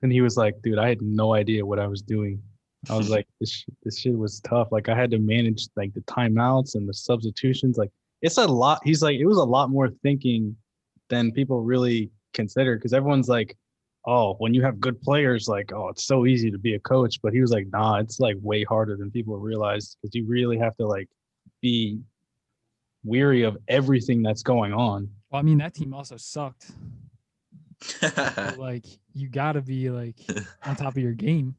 and he was like, dude, I had no idea what I was doing. I was like, this shit was tough. Like I had to manage like the timeouts and the substitutions. Like it's a lot. He's like, it was a lot more thinking than people really consider because everyone's like, oh, when you have good players, like, oh, it's so easy to be a coach. But he was like, nah, it's like way harder than people realize because you really have to like be weary of everything that's going on. Well, I mean, that team also sucked. So, like, you got to be like on top of your game.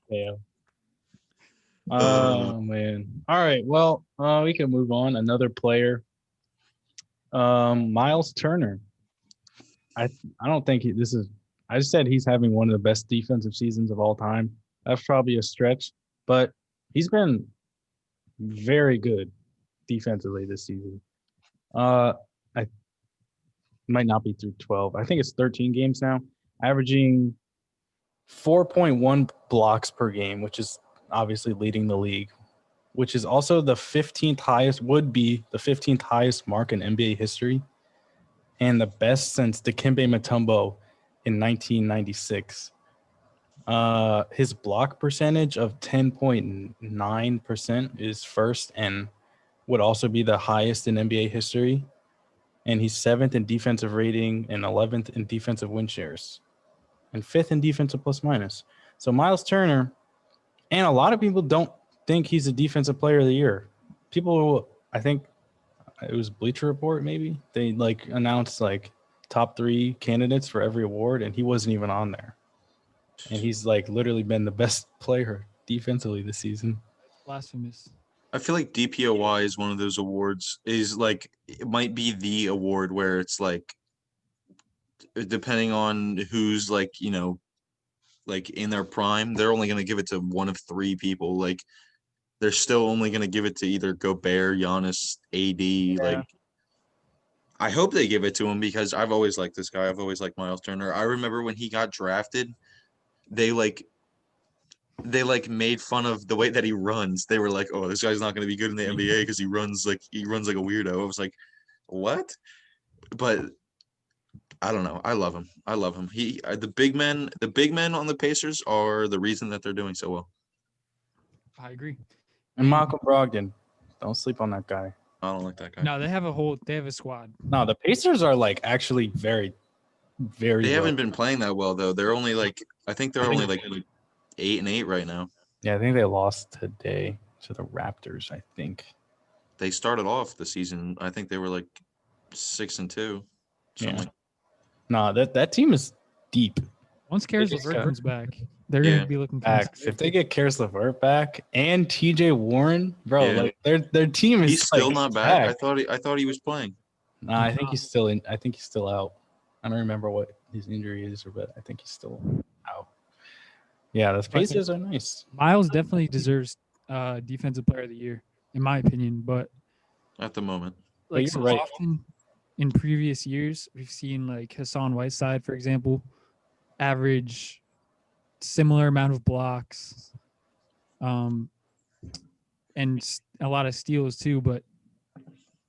Yeah. Oh man. All right. Well, we can move on. Another player. Myles Turner. I don't think I just said he's having one of the best defensive seasons of all time. That's probably a stretch, but he's been very good defensively this season. I might not be through 12. I think it's 13 games now, averaging 4.1 blocks per game, which is obviously leading the league, which is also the 15th highest, would be the 15th highest mark in NBA history and the best since Dikembe Mutombo in 1996. His block percentage of 10.9% is first and would also be the highest in NBA history. And he's 7th in defensive rating and 11th in defensive win shares and 5th in defensive plus minus. So Myles Turner, and a lot of people don't think he's a defensive player of the year. People, I think it was Bleacher Report, maybe they like announced like top 3 candidates for every award, and he wasn't even on there. And he's like literally been the best player defensively this season. Blasphemous. I feel like DPOY is one of those awards. Is like it might be the award where it's like depending on who's like like in their prime, they're only going to give it to one of 3 people. Like they're still only going to give it to either Gobert, Giannis, AD. Yeah. Like I hope they give it to him because I've always liked this guy. I've always liked Myles Turner. I remember when he got drafted, they made fun of the way that he runs. They were like, "Oh, this guy's not going to be good in the NBA because he runs like a weirdo." I was like, "What?" But I don't know. I love him. The big men on the Pacers are the reason that they're doing so well. I agree. And Malcolm Brogdon, don't sleep on that guy. I don't like that guy. No, they have a squad. No, the Pacers are like actually very, very. They haven't been playing that well though. They're only like I think they're only like 8-8 right now. Yeah, I think they lost today to the Raptors. I think they started off the season. I think they were like 6-2. Yeah. No, that team is deep. Once Karis just LeVert got- comes back, they're Yeah. gonna be looking back. If they get Karis LeVert back and TJ Warren, bro, Yeah. like their team is He's still like, not back. stacked. I thought he was playing. Nah, I think he's still in. I think he's still out. I don't remember what his injury is, but I think he's still out. Yeah, the Pacers are nice. Myles definitely deserves defensive player of the year, in my opinion. But At the moment. But like you're so right. often in previous years, we've seen like Hassan Whiteside, for example, average similar amount of blocks, and a lot of steals too. But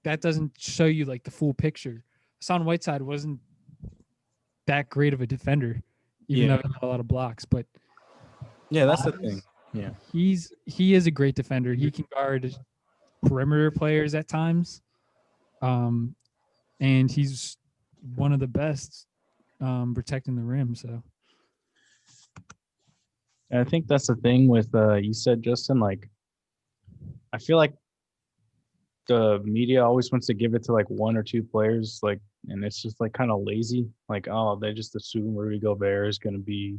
that doesn't show you like the full picture. Hassan Whiteside wasn't that great of a defender, even though he had a lot of blocks. But Yeah, that's the thing. Yeah. he is a great defender. He can guard perimeter players at times, and he's one of the best protecting the rim. So And I think that's the thing with you said, Justin, like I feel like the media always wants to give it to like one or two players, like, and it's just like kind of lazy. Like, oh, they just assume Rudy Gobert is going to be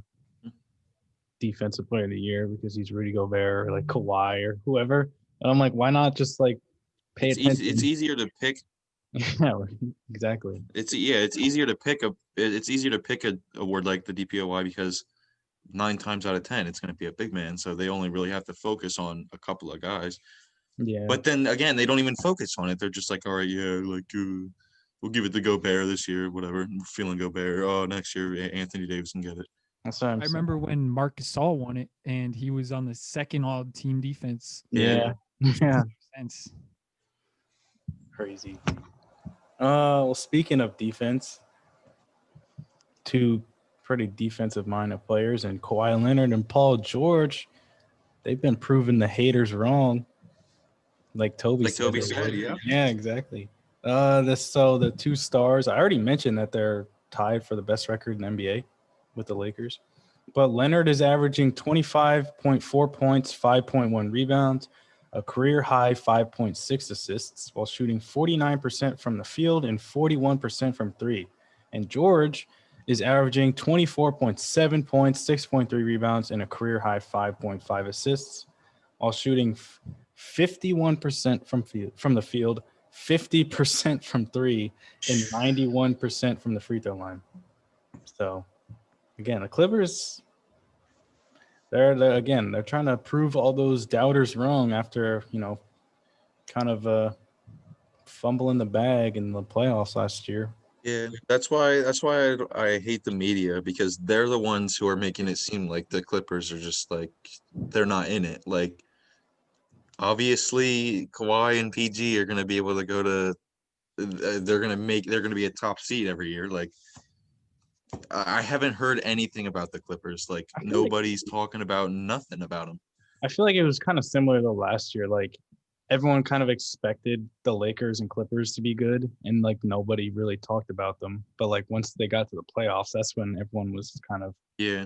defensive player of the year because he's Rudy Gobert or like Kawhi or whoever. And I'm like, why not just like pay attention? It's easier to pick. Yeah, exactly. It's easier to pick a award like the DPOY because 9 times out of 10 it's going to be a big man, so they only really have to focus on a couple of guys. Yeah. But then again, they don't even focus on it. They're just like, all right, yeah, like we'll give it to Gobert this year, whatever. We're feeling Gobert. Oh, next year Anthony Davis can get it. That's what I'm I saying. remember when Marc Gasol won it, and he was on the second all-team defense. Yeah. Yeah. Sense. Crazy. Well, speaking of defense, two pretty defensive-minded players, and Kawhi Leonard and Paul George, they've been proving the haters wrong. Like Toby said. Yeah. Yeah, exactly. The two stars, I already mentioned that they're tied for the best record in NBA with the Lakers. But Leonard is averaging 25.4 points, 5.1 rebounds, a career high 5.6 assists, while shooting 49% from the field and 41% from three. And George is averaging 24.7 points, 6.3 rebounds, and a career high 5.5 assists, while shooting 51% from the field, 50% from three, and 91% from the free throw line. So, again, the Clippers, they're trying to prove all those doubters wrong after, kind of fumbling the bag in the playoffs last year. Yeah, that's why I hate the media, because they're the ones who are making it seem like the Clippers are just like they're not in it. Like, obviously Kawhi and PG are going to be able to go to they're going to be a top seed every year. Like, I haven't heard anything about the Clippers. Like, nobody's talking about nothing about them. I feel like it was kind of similar to last year. Like, everyone kind of expected the Lakers and Clippers to be good, and like nobody really talked about them. But like once they got to the playoffs, that's when everyone was kind of. Yeah.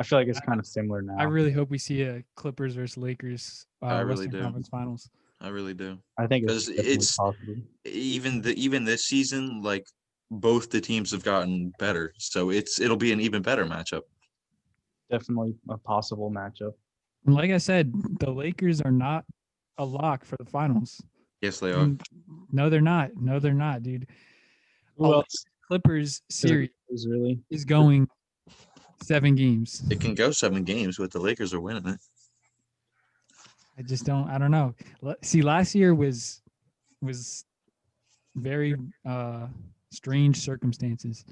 I feel like it's kind of similar now. I really hope we see a Clippers versus Lakers I really Western do. Conference Finals. I really do. I think Because it's possible. even this season, like both the teams have gotten better, so it'll be an even better matchup. Definitely a possible matchup. And like I said, the Lakers are not a lock for the finals. Yes, they are. No, they're not. No, they're not, dude. Who else? Clippers series is really is going 7 games. It can go 7 games, but the Lakers are winning it. I don't know. See, last year was very strange circumstances.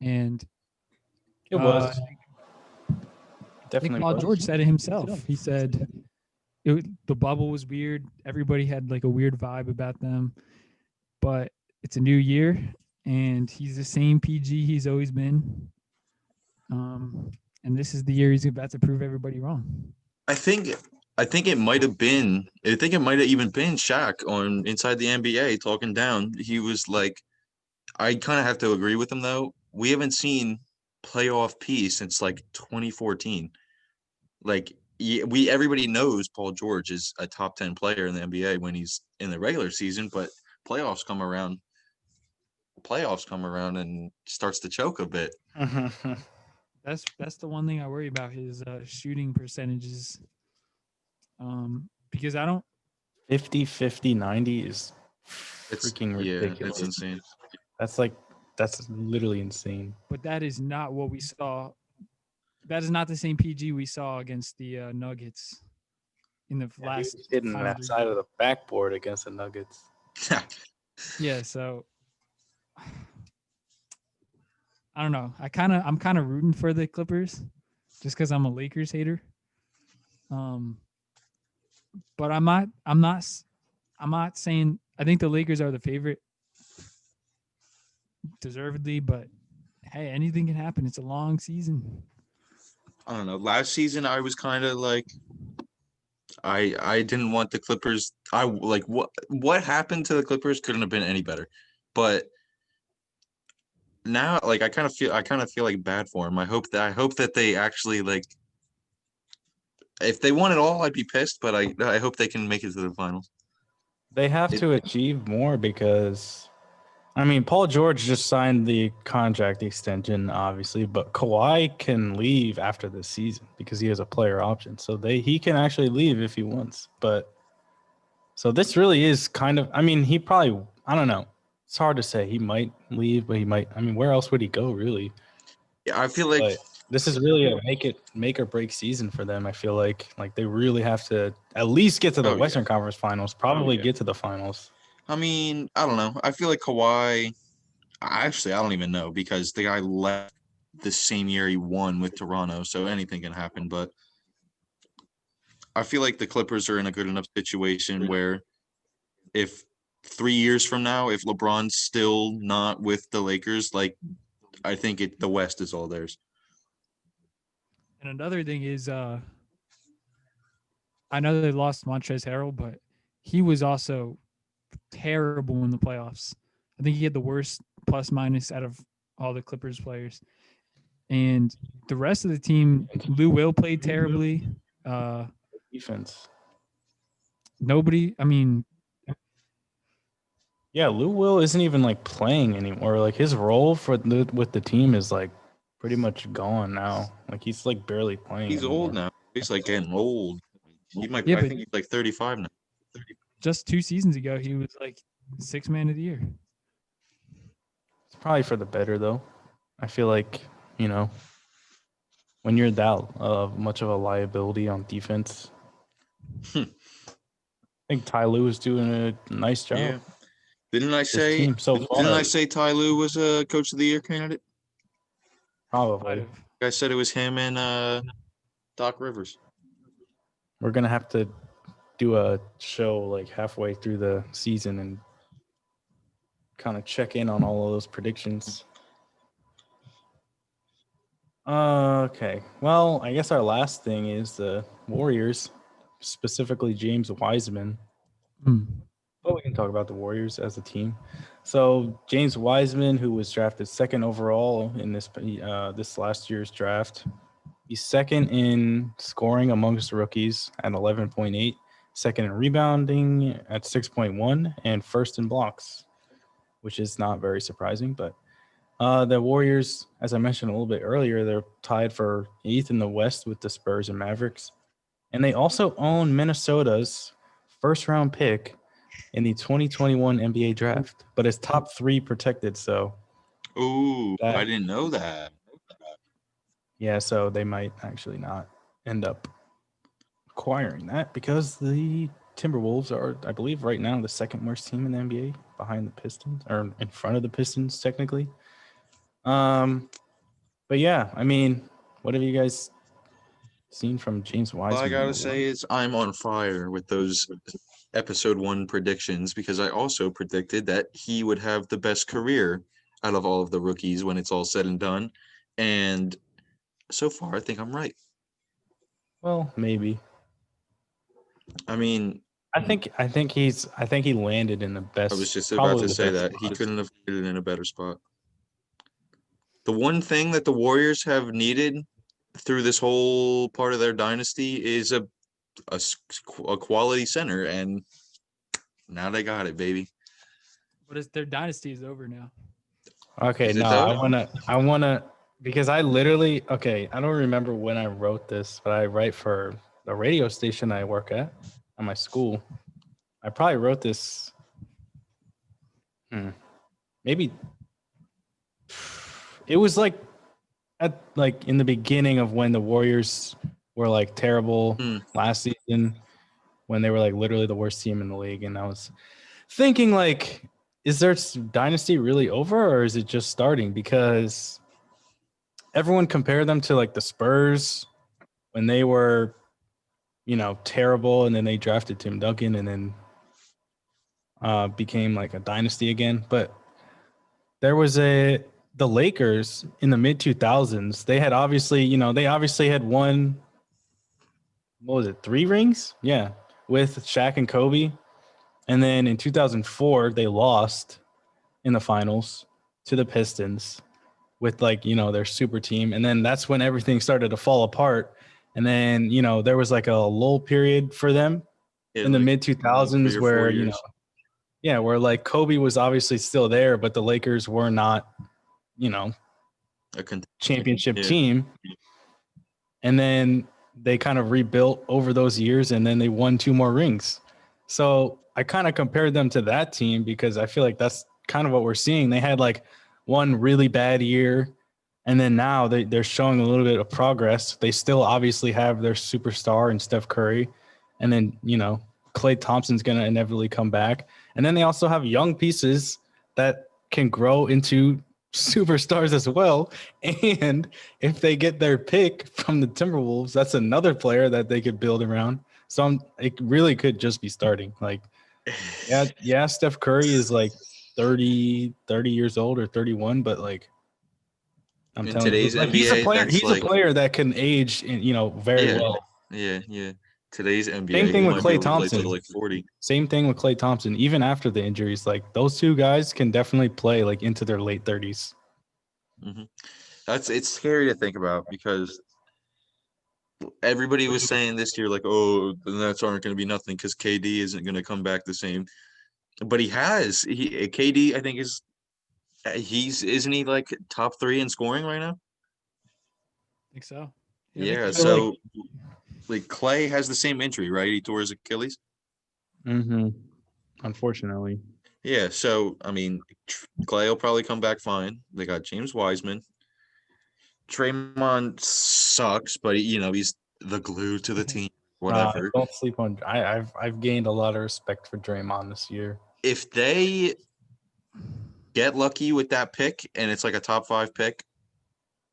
And it was. I Definitely. think Paul George said it himself. He said the bubble was weird. Everybody had like a weird vibe about them. But it's a new year, and he's the same PG he's always been. And this is the year he's about to prove everybody wrong. I think it might have even been Shaq on Inside the NBA talking down. He was like, I kind of have to agree with him though. We haven't seen playoff P since like 2014. Like, everybody knows Paul George is a top 10 player in the NBA when he's in the regular season, but playoffs come around. playoffs come around and starts to choke a bit. That's the one thing I worry about, his shooting percentages. Because I don't 50, 50, 90 is It's freaking ridiculous. it's insane. That's literally insane. but that is not what we saw. That is not the same PG we saw against the Nuggets in the Yeah, he last was hitting final that three side of games. the backboard against the Nuggets. Yeah, so I don't know. I'm kind of rooting for the Clippers just because I'm a Lakers hater. But I'm not saying I think the Lakers are the favorite deservedly, but hey, anything can happen. It's a long season. I don't know. Last season, I was kind of like, I didn't want the Clippers. I like what happened to the Clippers couldn't have been any better, but now like I kind of feel like bad for them. I hope that they actually like. If they won it all, I'd be pissed, but I hope they can make it to the finals. They have to achieve more because, I mean, Paul George just signed the contract extension, obviously, but Kawhi can leave after this season because he has a player option. So he can actually leave if he wants. But so this really is kind of, I mean, he probably, I don't know. It's hard to say. He might leave, but he might. I mean, where else would he go, really? Yeah, I feel like But this is really a make or break season for them. I feel like they really have to at least get to the Oh, yeah. Western Conference Finals, probably get to the finals. I mean, I don't know. I feel like Kawhi. Actually, I don't even know because the guy left the same year he won with Toronto, so anything can happen. But I feel like the Clippers are in a good enough situation where if 3 years from now, if LeBron's still not with the Lakers, like I think the West is all theirs. And another thing is, I know they lost Montrezl Harrell, but he was also terrible in the playoffs. I think he had the worst plus minus out of all the Clippers players. And the rest of the team, Lou Will played terribly. Defense. Nobody, I mean, Yeah, Lou Will isn't even like playing anymore. Like his role with the team is like pretty much gone now. Like he's like barely playing. He's anymore. old now. He's like getting old. He might. Yeah, I but- think he's like 35 now. just 2 seasons ago, he was like 6th man of the year. It's probably for the better though. I feel like, when you're that much of a liability on defense, I think Ty Lue is doing a nice job. Yeah. Didn't I His say? team so far, Didn't I say Ty Lue was a Coach of the Year candidate? probably. I said it was him and Doc Rivers. We're gonna have to do a show like halfway through the season and kind of check in on all of those predictions. Okay. Well, I guess our last thing is the Warriors, specifically James Wiseman. But we can talk about the Warriors as a team. So James Wiseman, who was drafted second overall in this last year's draft, he's second in scoring amongst rookies at 11.8, second in rebounding at 6.1, and first in blocks, which is not very surprising. But the Warriors, as I mentioned a little bit earlier, they're tied for 8th in the West with the Spurs and Mavericks. And they also own Minnesota's first-round pick in the 2021 NBA draft, but it's top 3 protected. So, Ooh, I didn't know that. Yeah, so they might actually not end up acquiring that because the Timberwolves are, I believe, right now the second worst team in the NBA behind the Pistons, or in front of the Pistons, technically. But yeah, I mean, what have you guys seen from James Wiseman? All I gotta say is I'm on fire with those episode 1 predictions because I also predicted that he would have the best career out of all of the rookies when it's all said and done. And so far, I think I'm right. Well, maybe. I mean, I think he landed in the best. I was just about to say that he couldn't have landed in a better spot. The one thing that the Warriors have needed through this whole part of their dynasty is a quality center, and now they got it, baby. But their dynasty is over now. Okay, Is it no, though? I wanna, because I literally, okay, I don't remember when I wrote this, but I write for the radio station I work at my school. I probably wrote this, maybe it was like like in the beginning of when the Warriors were like terrible Hmm. last season, when they were like literally the worst team in the league, and I was thinking like, is their dynasty really over or is it just starting? Because everyone compared them to like the Spurs when they were, terrible, and then they drafted Tim Duncan and then became like a dynasty again. But there was the Lakers in the mid 2000s. They had obviously, they obviously had won, what was it, 3 rings? Yeah, with Shaq and Kobe. And then in 2004, they lost in the finals to the Pistons with like, their super team. And then that's when everything started to fall apart. And then, there was like a lull period for them Yeah, in the like mid 2000s 3 or 4 where, years. yeah, where like Kobe was obviously still there, but the Lakers were not, you know, A con- championship yeah. team. And then they kind of rebuilt over those years and then they won 2 more rings. So I kind of compared them to that team because I feel like that's kind of what we're seeing. They had like one really bad year, and then now they're showing a little bit of progress. They still obviously have their superstar in Steph Curry. And then, Klay Thompson's going to inevitably come back. And then they also have young pieces that can grow into superstars as well. And if they get their pick from the Timberwolves, that's another player that they could build around. So it really could just be starting. Like, yeah, Steph Curry is like 30 years old or 31, but like I'm In telling you, today's like he's a NBA, player. that's He's a like player that can age, very yeah, well. yeah. Today's Same NBA, he thing with might be Klay able to play till Thompson. like 40. Same thing with Klay Thompson. Even after the injuries, like those 2 guys can definitely play like into their late 30s. Hmm. It's scary to think about because everybody was saying this year, like, oh, the Nets aren't going to be nothing because KD isn't going to come back the same. But he has. KD, I think he's isn't he like top 3 in scoring right now? I think so. Yeah. feel like- So like Clay has the same injury, right? He tore his Achilles. Unfortunately. Yeah. So I mean, Clay will probably come back fine. They got James Wiseman. Draymond sucks, but he's the glue to the team. Whatever. Don't sleep on. I've gained a lot of respect for Draymond this year. If they get lucky with that pick and it's like a top 5 pick,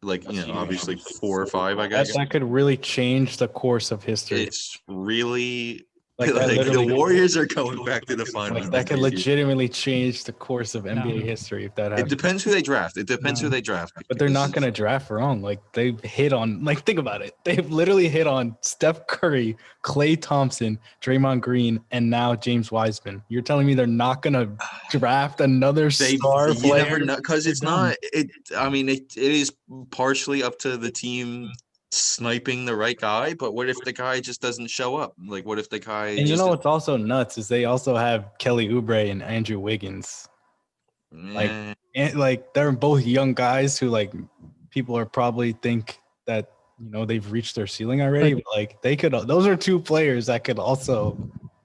like obviously 4 or 5, I guess. That could really change the course of history. It's really Like like, that the literally Warriors are going back to the finals. Like that could next year. legitimately change the course of NBA No. history if that It happens. depends who they draft. No. But they're not going to draft wrong. Like they've hit on, like, think about it. They've literally hit on Steph Curry, Klay Thompson, Draymond Green, and now James Wiseman. You're telling me they're not going to draft another star You player? never know because it's They're not. I mean, it is partially up to the team sniping the right guy. But what if the guy just doesn't show up? Like, what if the guy? And you know what's also nuts is they also have Kelly Oubre and Andrew Wiggins. Like they're both young guys who like people are probably think that they've reached their ceiling already. But like they could, those are 2 players that could also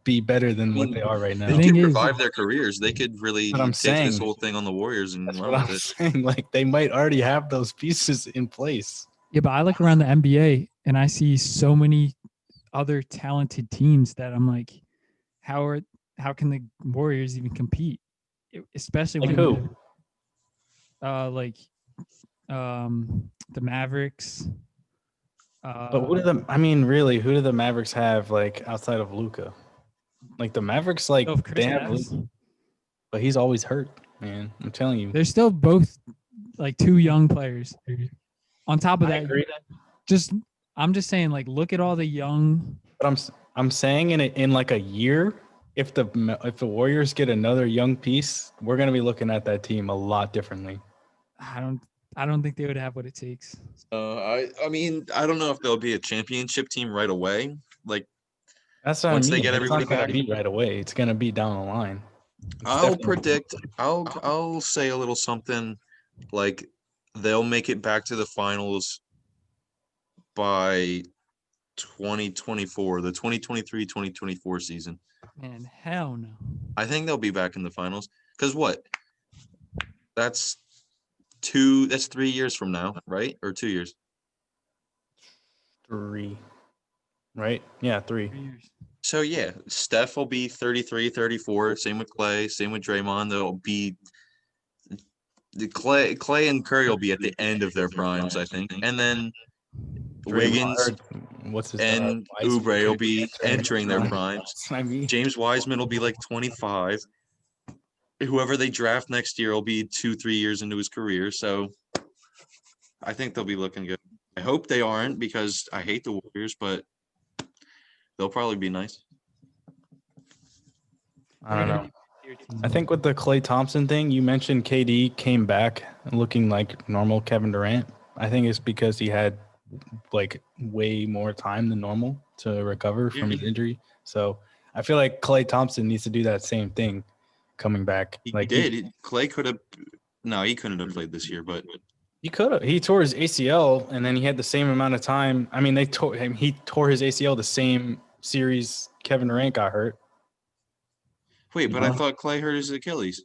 be better than what they are right now. They thing could is- revive their careers. They could really That's what I'm take this saying. whole thing on the Warriors and That's run what I'm with it. saying. Like they might already have those pieces in place. Yeah, but I look around the NBA and I see so many other talented teams that I'm like, how can the Warriors even compete? Especially Like when who? The Mavericks. But who do the Mavericks have like outside of Luka? Like the Mavericks, like of Chris they have Mavis. Luka, but he's always hurt, man. I'm telling you. They're still both like 2 young players. On top of I that, agree. I'm just saying, like, look at all the young. But I'm saying in like a year, if the Warriors get another young piece, we're gonna be looking at that team a lot differently. I don't think they would have what it takes. I mean, I don't know if they'll be a championship team right away. Like That's what once I mean. they get It's everybody not gonna back. be right away. It's gonna be down the line. I'll predict. I'll say a little something. like they'll make it back to the finals by 2024, the 2023-2024 season. Man, hell no. I think they'll be back in the finals. Because what? That's 3 years from now, right? Or 2 years? 3. Right? Yeah, 3. 3 years. So, yeah, Steph will be 33, 34. Same with Clay. Same with Draymond. They'll be Clay and Curry will be at the end of their primes, I think. And then Wiggins what's his and Wiseman Oubre will be entering their primes. I mean, James Wiseman will be like 25. Whoever they draft next year will be 2-3 years into his career. So I think they'll be looking good. I hope they aren't because I hate the Warriors, but they'll probably be nice. I don't know. I think with the Klay Thompson thing, you mentioned KD came back looking like normal Kevin Durant. I think it's because he had like way more time than normal to recover from his injury. So I feel like Klay Thompson needs to do that same thing coming back. He like did. Clay could have – no, he couldn't have played this year, but – He could have. He tore his ACL, and then he had the same amount of time. I mean, he tore his ACL the same series Kevin Durant got hurt. Wait, but I thought Clay hurt his Achilles.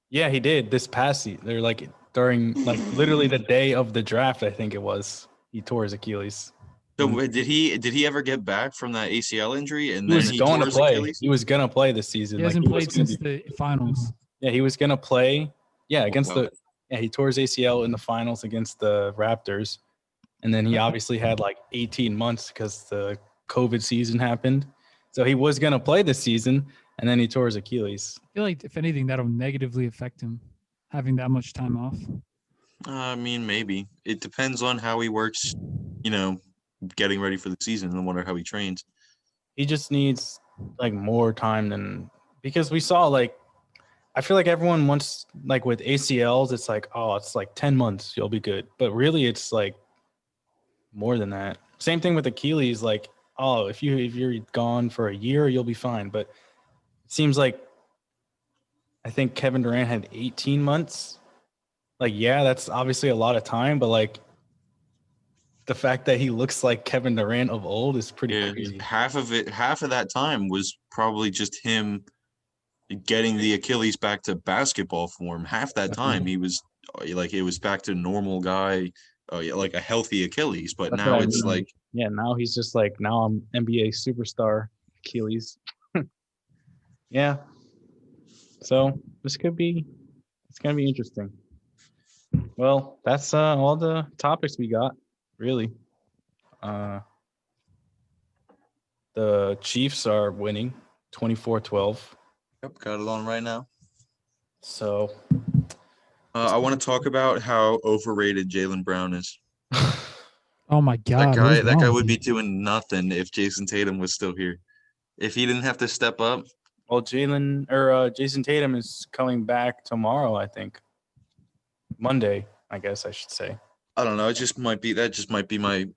Yeah, he did this past season. They're like during like literally the day of the draft, I think it was. He tore his Achilles. So did he ever get back from that ACL injury? And He then was going to play. Achilles? He was gonna play this season. He hasn't played since the finals. Yeah, he was gonna play. Yeah, he tore his ACL in the finals against the Raptors, and then he obviously had like 18 months because the COVID season happened. So he was gonna play this season, and then he tore his Achilles. I feel like if anything, that'll negatively affect him having that much time off. I mean, maybe. It depends on how he works, getting ready for the season, and wonder how he trains. He just needs like more time than because we saw like I feel like everyone wants like with ACLs, it's like, oh, it's like 10 months, you'll be good. But really it's like more than that. Same thing with Achilles, like, oh, if you're gone for a year, you'll be fine. But it seems like I think Kevin Durant had 18 months. Like, yeah, that's obviously a lot of time, but like the fact that he looks like Kevin Durant of old is pretty crazy. Half of that time was probably just him getting the Achilles back to basketball form. Half that time he was like, it was back to normal guy, like a healthy Achilles. But now it's like, yeah, now he's just like, now I'm NBA superstar Achilles. Yeah. So it's going to be interesting. Well, that's all the topics we got, really. The Chiefs are winning 24-12. Yep, got it on right now. So I want to talk about how overrated Jaylen Brown is. Oh my God. That guy would be doing nothing if Jason Tatum was still here. If he didn't have to step up. Well, Jason Tatum is coming back tomorrow, I think. Monday, I guess I should say. I don't know. That just might be my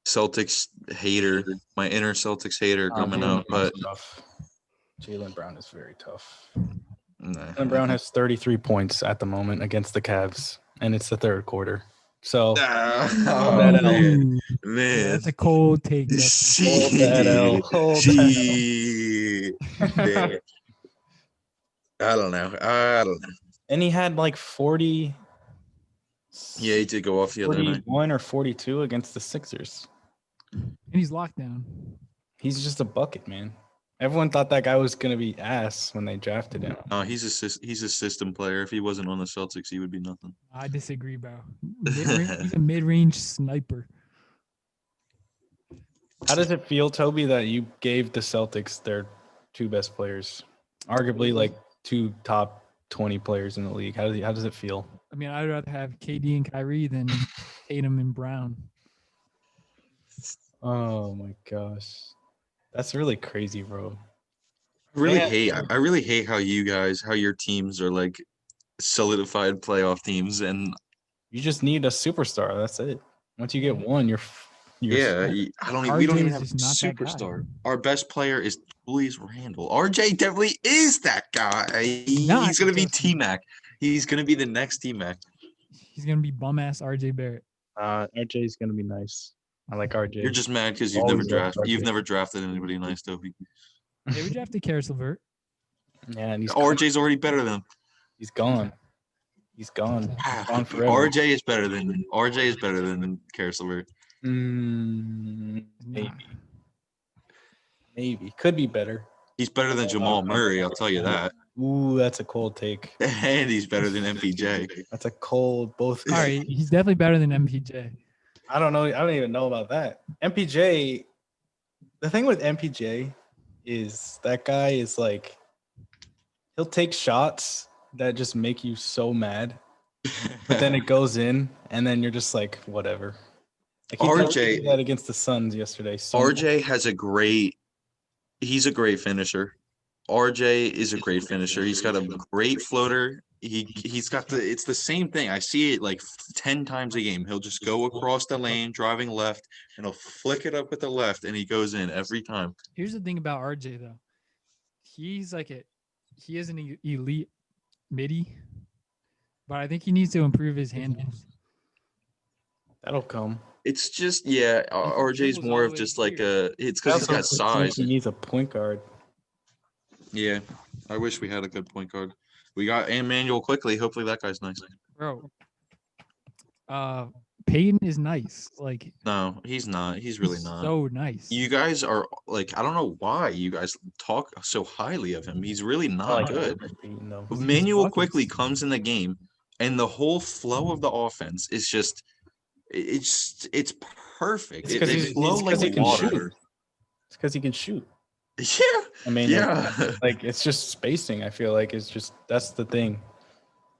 Celtics hater, my inner Celtics hater coming out. But Jaylen Brown is very tough. Nah. Jaylen Brown has 33 points at the moment against the Cavs, and it's the third quarter. So, man. That's a cold take. Hold that L. I don't know. And he had like 40. Yeah, he did go off the other night. 41 or 42 against the Sixers. And he's locked down. He's just a bucket, man. Everyone thought that guy was going to be ass when they drafted him. No, he's a system player. If he wasn't on the Celtics, he would be nothing. I disagree, bro. He's a mid-range sniper. How does it feel, Toby, that you gave the Celtics their two best players? Arguably, like two top 20 players in the league. How does it feel? I mean, I'd rather have KD and Kyrie than Tatum and Brown. Oh, my gosh. That's really crazy, bro. I really hate how your teams are like solidified playoff teams, and you just need a superstar. That's it. Once you get one, you're we don't even have a superstar. Our best player is Julius Randle. RJ definitely is that guy. He's gonna be T-Mac. He's gonna be the next T-Mac. He's gonna be bum ass RJ Barrett. RJ is gonna be nice. I like RJ. You're just mad because you've never drafted anybody nice, Toby. They would drafted Karis LeVert. Yeah, and RJ's already better than him. He's gone. He's gone. He's gone forever. RJ is better than Karis LeVert. Maybe. Maybe. Could be better. He's better than Jamal Murray, I'll tell you that. Ooh, that's a cold take. And he's better than MPJ. That's a cold both. All right, he's definitely better than MPJ. I don't know. I don't even know about that. MPJ, the thing with MPJ is that guy is like, he'll take shots that just make you so mad, but then it goes in, and then you're just like, whatever. Like RJ did that against the Suns yesterday. So RJ has he's a great finisher. RJ is a great finisher. He's got a great floater. He's got it's the same thing. I see it like 10 times a game. He'll just go across the lane, driving left, and he'll flick it up with the left, and he goes in every time. Here's the thing about RJ though. He is an elite midi, but I think he needs to improve his handles. that'll come. It's just RJ's more of just like it's because he's got size. He needs a point guard. Yeah, I wish we had a good point guard. We got Emmanuel quickly. Hopefully that guy's nice. Bro, Peyton is nice. Like, no, he's not. He's really not. So nice. You guys are like, I don't know why you guys talk so highly of him. He's really not good. Emmanuel quickly comes in the game, and the whole flow of the offense is just, it's perfect. They flow like water. It's because he can shoot. Yeah. I mean, like it's just spacing. I feel like it's just that's the thing.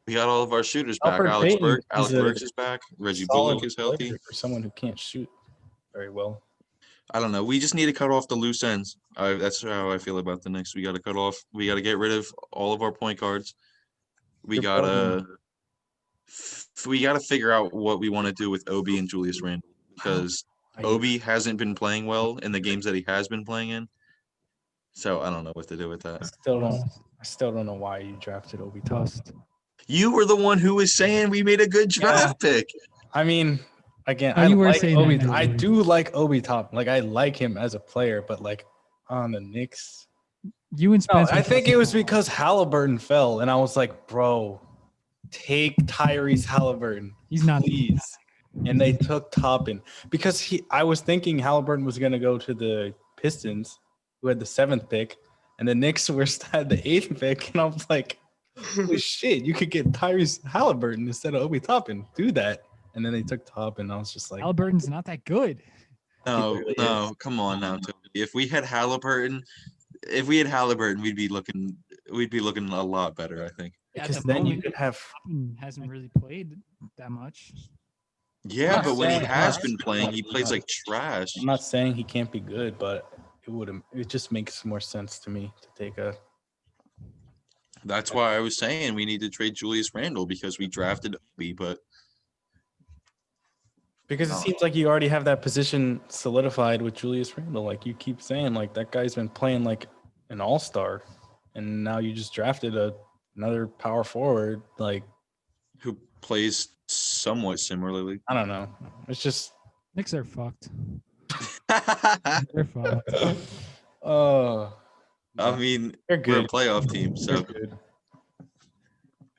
We got all of our shooters back. Albert Alex Payton Burks is back. Reggie Bullock is healthy. For someone who can't shoot very well. I don't know. We just need to cut off the loose ends. That's how I feel about the Knicks. We got to cut off. We got to get rid of all of our point guards. We gotta figure out what we want to do with Obi and Julius Randle because Obi hasn't been playing well in the games that he has been playing in. So I don't know what to do with that. I still don't know why you drafted Obi Toppin. You were the one who was saying we made a good draft pick. I mean, again, I do like Obi Toppin. Like I like him as a player, but like on the Knicks, you and Spencer. I think it was because Halliburton fell, and I was like, bro, take Tyrese Halliburton. He's not please. And they took Toppin because I was thinking Halliburton was gonna go to the Pistons, who had the 7th pick, and the Knicks had the 8th pick, and I was like, holy shit, you could get Tyrese Halliburton instead of Obi Toppin. Do that. And then they took Toppin, and I was just like, Halliburton's not that good. No, come on now, Toby. If we had Halliburton, we'd be looking a lot better, I think. Because then you could have hasn't really played that much. Yeah, but when he has been playing, he plays like trash. I'm not saying he can't be good, but it just makes more sense to me to take a. That's why I was saying we need to trade Julius Randle because we drafted Obi, but because it seems like you already have that position solidified with Julius Randle. Like you keep saying, like that guy's been playing like an all-star, and now you just drafted another power forward, like who plays somewhat similarly. I don't know. It's just Knicks are fucked. They're fucked. I mean, we're a playoff team, so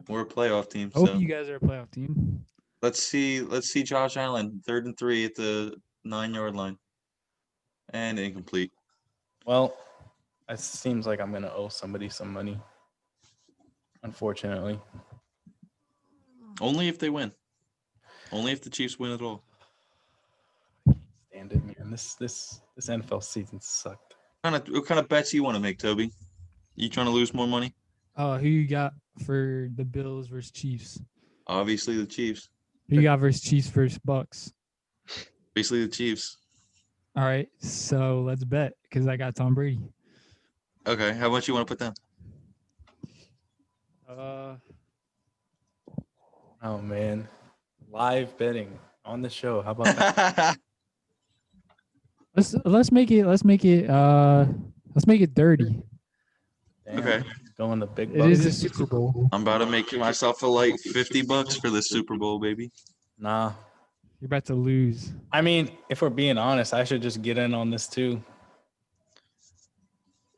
we're a playoff team. I hope you guys are a playoff team. Let's see Josh Allen, 3rd and 3 at the 9-yard line. And incomplete. Well, it seems like I'm gonna owe somebody some money. Unfortunately. Only if they win. Only if the Chiefs win at all. Stand it, man. This NFL season sucked. What kind of bets you want to make, Toby? You trying to lose more money? Who you got for the Bills versus Chiefs? Obviously the Chiefs. Who you got versus Chiefs versus Bucks? Basically the Chiefs. All right, so let's bet because I got Tom Brady. Okay, how much you want to put down? Oh man, live betting on the show. How about that? Let's make it 30. Damn. Okay. Going the big It bucks. is the Super Bowl. I'm about to make myself a light $50 for the Super Bowl, baby. Nah. You're about to lose. I mean, if we're being honest, I should just get in on this too.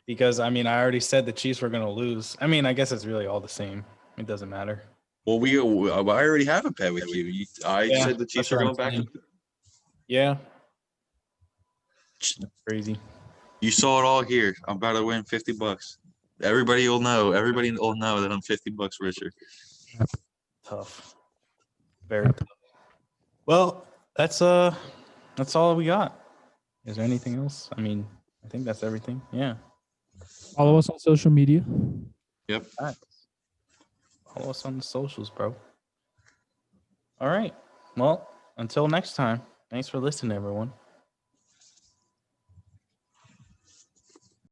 Because I mean, I already said the Chiefs were gonna lose. I mean, I guess it's really all the same. It doesn't matter. Well, I already have a bet with you. I Yeah, said the Chiefs that's are what going I'm back. saying. Yeah. That's crazy. You saw it all here. I'm about to win $50. Everybody will know. Everybody will know that I'm $50 richer. Tough. Very tough. Well, that's all we got. Is there anything else? I mean, I think that's everything. Yeah. Follow us on social media. Yep. Facts. Follow us on the socials, bro. All right. Well, until next time, thanks for listening, everyone.